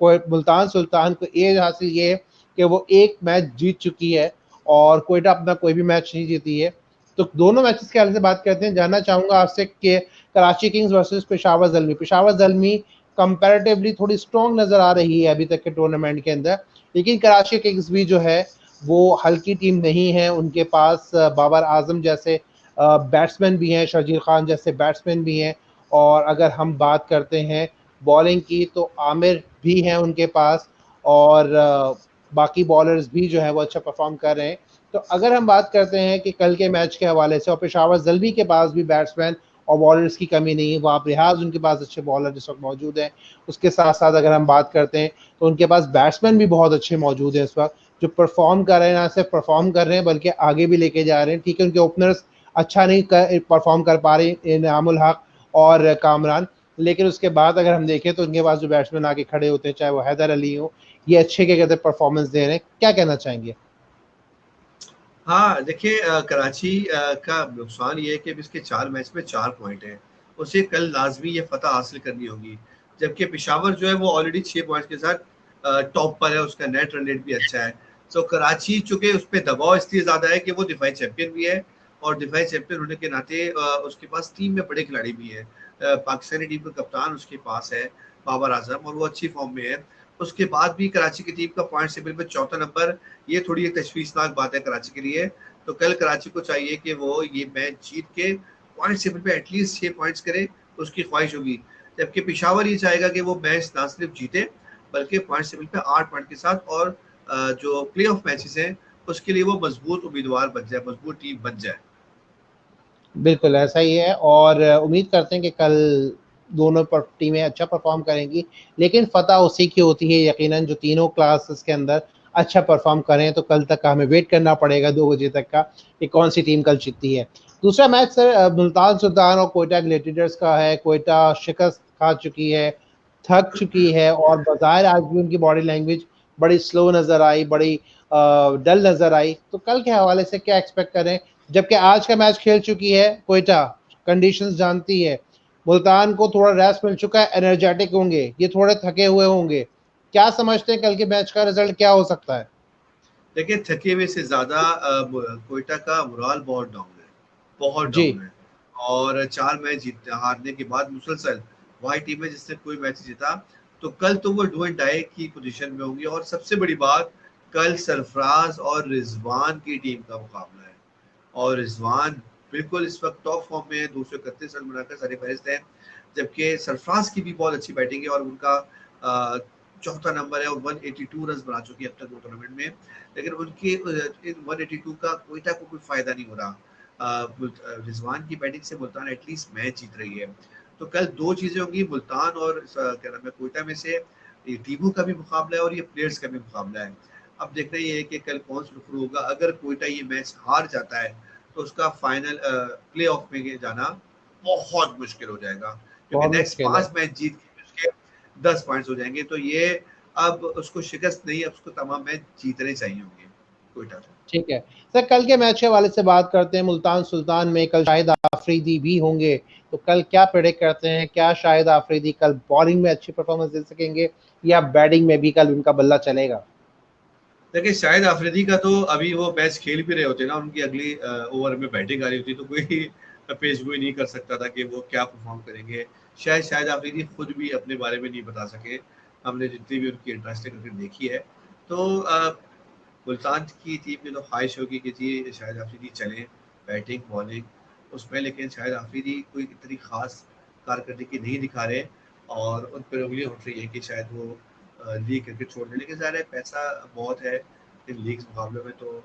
कोई मुल्तान सुल्तान को एज हासिल ये है कि वो एक मैच जीत चुकी है, और कोयटा अपना कोई भी मैच नहीं जीती है। तो दोनों मैचेस के हाल से बात करते हैं। जानना चाहूँगा आपसे कि Karachi Kings versus Peshawar Zalmi, Peshawar Zalmi comparatively थोड़ी स्ट्रॉन्ग नज़र आ रही है अभी तक के टूर्नामेंट के अंदर, लेकिन कराची किंग्स भी जो है वो हल्की टीम नहीं है। उनके पास बाबर आजम जैसे बैट्समैन भी हैं, शर्जील खान जैसे बैट्समैन भी हैं, और अगर हम बात करते हैं बॉलिंग की तो आमिर भी हैं उनके पास, और बाकी बॉलर्स भी जो है वो अच्छा परफॉर्म कर रहे हैं। तो अगर हम बात करते हैं कि कल के मैच के हवाले से, और पेशावर जल्बी के पास भी बैट्समैन और बॉलर्स की कमी नहीं है, वहाँ रियाज उनके पास अच्छे बॉलर इस वक्त मौजूद हैं। उसके साथ साथ अगर हम बात करते हैं तो उनके पास बैट्समैन भी बहुत अच्छे मौजूद हैं इस वक्त, जो परफॉर्म कर रहे हैं, ना सिर्फ परफॉर्म कर रहे हैं बल्कि आगे भी लेके जा रहे हैं। ठीक है, उनके ओपनर्स अच्छा नहीं परफॉर्म कर पा रहे इनामुल हक और कामरान, लेकिन उसके बाद अगर हम देखें तो उनके पास जो बैट्समैन आगे खड़े होते हैं, चाहे वो हैदर अली हो, ये अच्छे के कहते परफॉर्मेंस दे रहे हैं। क्या कहना चाहेंगे? हाँ देखिए, कराची का नुकसान ये है कि अब इसके 4 मैच में 4 पॉइंट हैं। उसे कल लाजमी ये फतह हासिल करनी होगी, जबकि पेशावर जो है वो ऑलरेडी 6 पॉइंट्स के साथ टॉप पर है, उसका नेट रन रेट भी अच्छा है। तो कराची चूंकि उस पर दबाव इसलिए ज़्यादा है कि वो दिफाई चैंपियन भी है, और दिफाई चैंपियन होने के नाते उसके पास टीम में बड़े खिलाड़ी भी है। पाकिस्तानी टीम का कप्तान उसके पास है बाबर आजम, और वो अच्छी फॉर्म में है। उसके बाद भी कराची की टीम का पॉइंट टेबल में चौथा नंबर, ये थोड़ी एक तशवीशनाक बात है कराची के लिए। तो कल कराची को चाहिए कि वो ये मैच जीत के पॉइंट टेबल पे एटलीस्ट 6 पॉइंट्स करे, उसकी ख्वाहिश होगी। जबकि पेशावर ये चाहेगा कि वो मैच ना सिर्फ जीते बल्कि पॉइंट टेबल पे 8 पॉइंट के साथ, और जो प्ले ऑफ मैचेस हैं उसके लिए वो मजबूत उम्मीदवार बन जाए, मजबूत टीम बन जाए। बिल्कुल ऐसा ही है, और उम्मीद करते हैं कि कल दोनों पर टीमें अच्छा परफॉर्म करेंगी, लेकिन फतह उसी की होती है यकीनन जो तीनों क्लासेस के अंदर अच्छा परफॉर्म करें। तो कल तक का हमें वेट करना पड़ेगा 2 बजे तक का कि कौन सी टीम कल जीतती है। दूसरा मैच सर मुल्तान सुल्तान और कोयटा ग्लेडिएटर्स का है। कोयटा शिकस्त खा चुकी है, थक चुकी है, और बाज़ाहिर आज भी उनकी बॉडी लैंग्वेज बड़ी स्लो नज़र आई, बड़ी डल नज़र आई। तो कल के हवाले से क्या एक्सपेक्ट करें, जबकि आज का मैच खेल चुकी है कोयटा, कंडीशंस जानती है। मुल्तान को थोड़ा रेस्ट मिल चुका है, एनर्जेटिक होंगे, ये थोड़े थके हुए होंगे। क्या समझते हैं कल के मैच का रिजल्ट क्या हो सकता है? देखिए, थके हुए से ज़्यादा कोयटा का मोराल बहुत डाउन है, बहुत जी। डाउन है। और 4 मैच जीत हारने के बाद मुसलसल वही टीम है जिसने कोई मैच जीता। तो कल तो वो डू एंड डाई की पोजीशन में होंगी, और सबसे बड़ी बात, कल सरफराज और रिजवान की टीम का मुकाबला है। और रिजवान बिल्कुल इस वक्त टॉप फॉर्म में है, 231 रन बनाकर सरफहरिस्त है। जबकि सरफराज की भी बहुत अच्छी बैटिंग है, और उनका चौथा नंबर है, और 182 रन बना चुकी है अब तक 2 टूर्नामेंट में। लेकिन उनके इन 182 का कोयटा को कोई फायदा नहीं हो रहा। रिजवान की बैटिंग से मुल्तान एटलीस्ट मैच जीत रही है। तो कल 2 चीजें होंगी, मुल्तान और क्या नाम है कोयटा में से, ये टीमों का भी मुकाबला है और ये प्लेयर्स का भी मुकाबला है। अब देखना ये है कि कल कौन सुरखरू होगा। अगर कोयटा ये मैच हार जाता है तो उसका फाइनल प्ले ऑफ में जाना बहुत मुश्किल हो जाएगा, क्योंकि बहुत नेक्स्ट मुश्किल है। 5 मैच जीत के उसके 10 पॉइंट्स हो जाएंगे। तो ये अब उसको शिकस्त नहीं, अब उसको तमाम मैच जीतने चाहिए होंगे कोयटा को। ठीक है सर, कल के मैच के हवाले से बात करते हैं। मुल्तान सुल्तान में कल शाहिद आफरीदी भी होंगे, तो कल क्या प्रेडिक्ट करते हैं? क्या शाहिद आफरीदी कल बॉलिंग में अच्छी परफॉर्मेंस दे सकेंगे, या बैटिंग में भी कल उनका बल्ला चलेगा? देखिए, शाहिद आफरीदी का तो अभी वो मैच खेल भी रहे होते ना, उनकी अगली ओवर में बैटिंग आ रही होती, तो कोई पेशगोई नहीं कर सकता था कि वो क्या परफॉर्म करेंगे। शायद शाहिद आफरीदी खुद भी अपने बारे में नहीं बता सके, हमने जितनी भी उनकी इंटरेस्टिंग क्रिकेट देखी है। तो मुल्तान की टीम की तो ख्वाहिश होगी कि जी शाहिद आफरीदी चलें बैटिंग बॉलिंग उसमें, लेकिन शाहिद आफरीदी कोई इतनी खास कारकर्दगी नहीं दिखा रहे, और उन पर उंगली उठ रही है कि शायद वो लीग क्रिकेट छोड़ दें। लेकिन ज़ाहिर है पैसा बहुत है इन लीग्स मुकाबले में, तो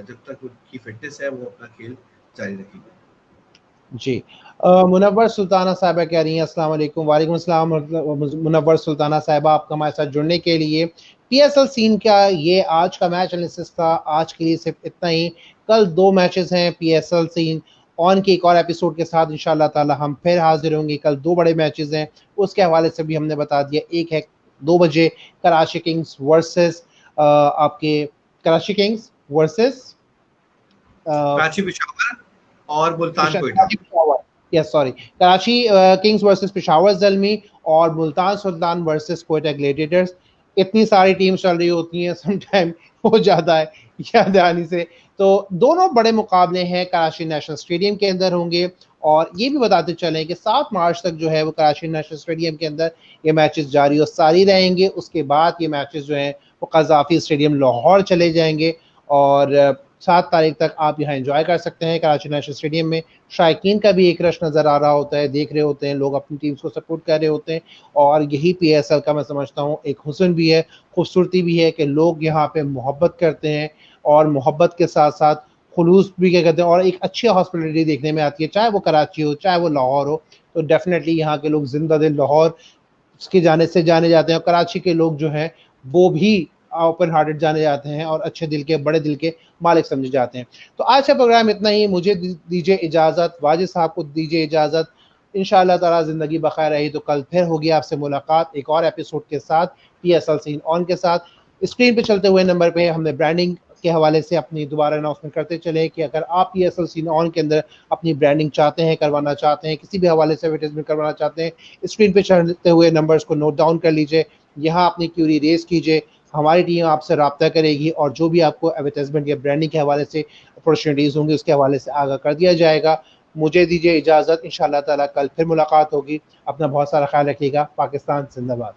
जब तक उनकी फिटनेस है वो अपना खेल जारी रखेंगे। जी। मुनव्वर सुल्ताना साहिबा कह रही हैं अस्सलाम वालेकुम। वालेकुम अस्सलाम मुनव्वर सुल्ताना साहिबा, आपका हमारे साथ जुड़ने के लिए। पीएसएल सीन का ये आज का मैच एनालिसिस था, आज के लिए सिर्फ इतना ही। कल 2 मैचेस हैं पीएसएल सीन ऑन के एक और एपिसोड के साथ इंशाल्लाह ताला हम फिर हाजिर होंगे। कल 2 बड़े मैचेस हैं, उसके हवाले से भी हमने बता दिया। एक है 2 बजे कराची किंग्स वर्सेस आपके कराची किंग्स वर्सेस कराची पिशावर और Multan Quetta. Yes sorry, Karachi Kings versus Peshawar Zalmi, और मुल्तान सुल्तान वर्सेस कोयटा ग्लेडिएटर्स। इतनी सारी टीम्स चल रही होती हैं, सम टाइम हो जाता है याद आने से। तो दोनों बड़े मुकाबले हैं कराची नेशनल स्टेडियम के अंदर होंगे, और ये भी बताते चलें कि 7 मार्च तक जो है वो कराची नेशनल स्टेडियम के अंदर ये मैचेस जारी और सारी रहेंगे। उसके बाद ये मैचेस जो हैं वो कज़ाफ़ी स्टेडियम लाहौर चले जाएंगे, और 7 तारीख तक आप यहाँ एंजॉय कर सकते हैं कराची नेशनल स्टेडियम में। शायकीन का भी एक रश नज़र आ रहा होता है, देख रहे होते हैं लोग, अपनी टीम्स को सपोर्ट कर रहे होते हैं, और यही PSL का मैं समझता हूँ एक हुस्न भी है, खूबसूरती भी है कि लोग यहाँ पे मोहब्बत करते हैं, और मोहब्बत के साथ साथ खुलूस भी क्या कहते हैं, और एक अच्छी हॉस्पिटलिटी देखने में आती है, चाहे वो कराची हो चाहे वो लाहौर हो। तो डेफिनेटली यहाँ के लोग जिंदा दिल लाहौर के जाने से जाने जाते हैं, और कराची के लोग जो हैं वो भी ओपन हार्टेड जाने जाते हैं और अच्छे दिल के, बड़े दिल के मालिक समझे जाते हैं। तो आज का प्रोग्राम इतना ही, मुझे दीजिए इजाज़त, वाजिद साहब को दीजिए इजाज़त। इंशाअल्लाह ताला ज़िंदगी बखैर रही तो कल फिर होगी आपसे मुलाकात एक और एपिसोड के साथ, PSL सीन ऑन के साथ। स्क्रीन पे चलते हुए नंबर पे हमने ब्रांडिंग के हवाले से अपनी दोबारा अनाउंसमेंट करते चले कि अगर आप PSL सीन ऑन के अंदर अपनी ब्रांडिंग चाहते हैं, करवाना चाहते हैं, किसी भी हवाले से एडवर्टाइजमेंट करवाना चाहते हैं, स्क्रीन पे चलते हुए नंबर्स को नोट डाउन कर लीजिए, यहाँ अपनी क्यूरी रेज कीजिए, हमारी टीम आपसे रब्ता करेगी और जो भी आपको एडवर्टाइजमेंट या ब्रांडिंग के हवाले से अपॉर्चुनिटीज़ होंगी उसके हवाले से आगाह कर दिया जाएगा। मुझे दीजिए इजाज़त, इंशाअल्लाह ताला कल फिर मुलाकात होगी। अपना बहुत सारा ख्याल रखिएगा। पाकिस्तान जिंदाबाद।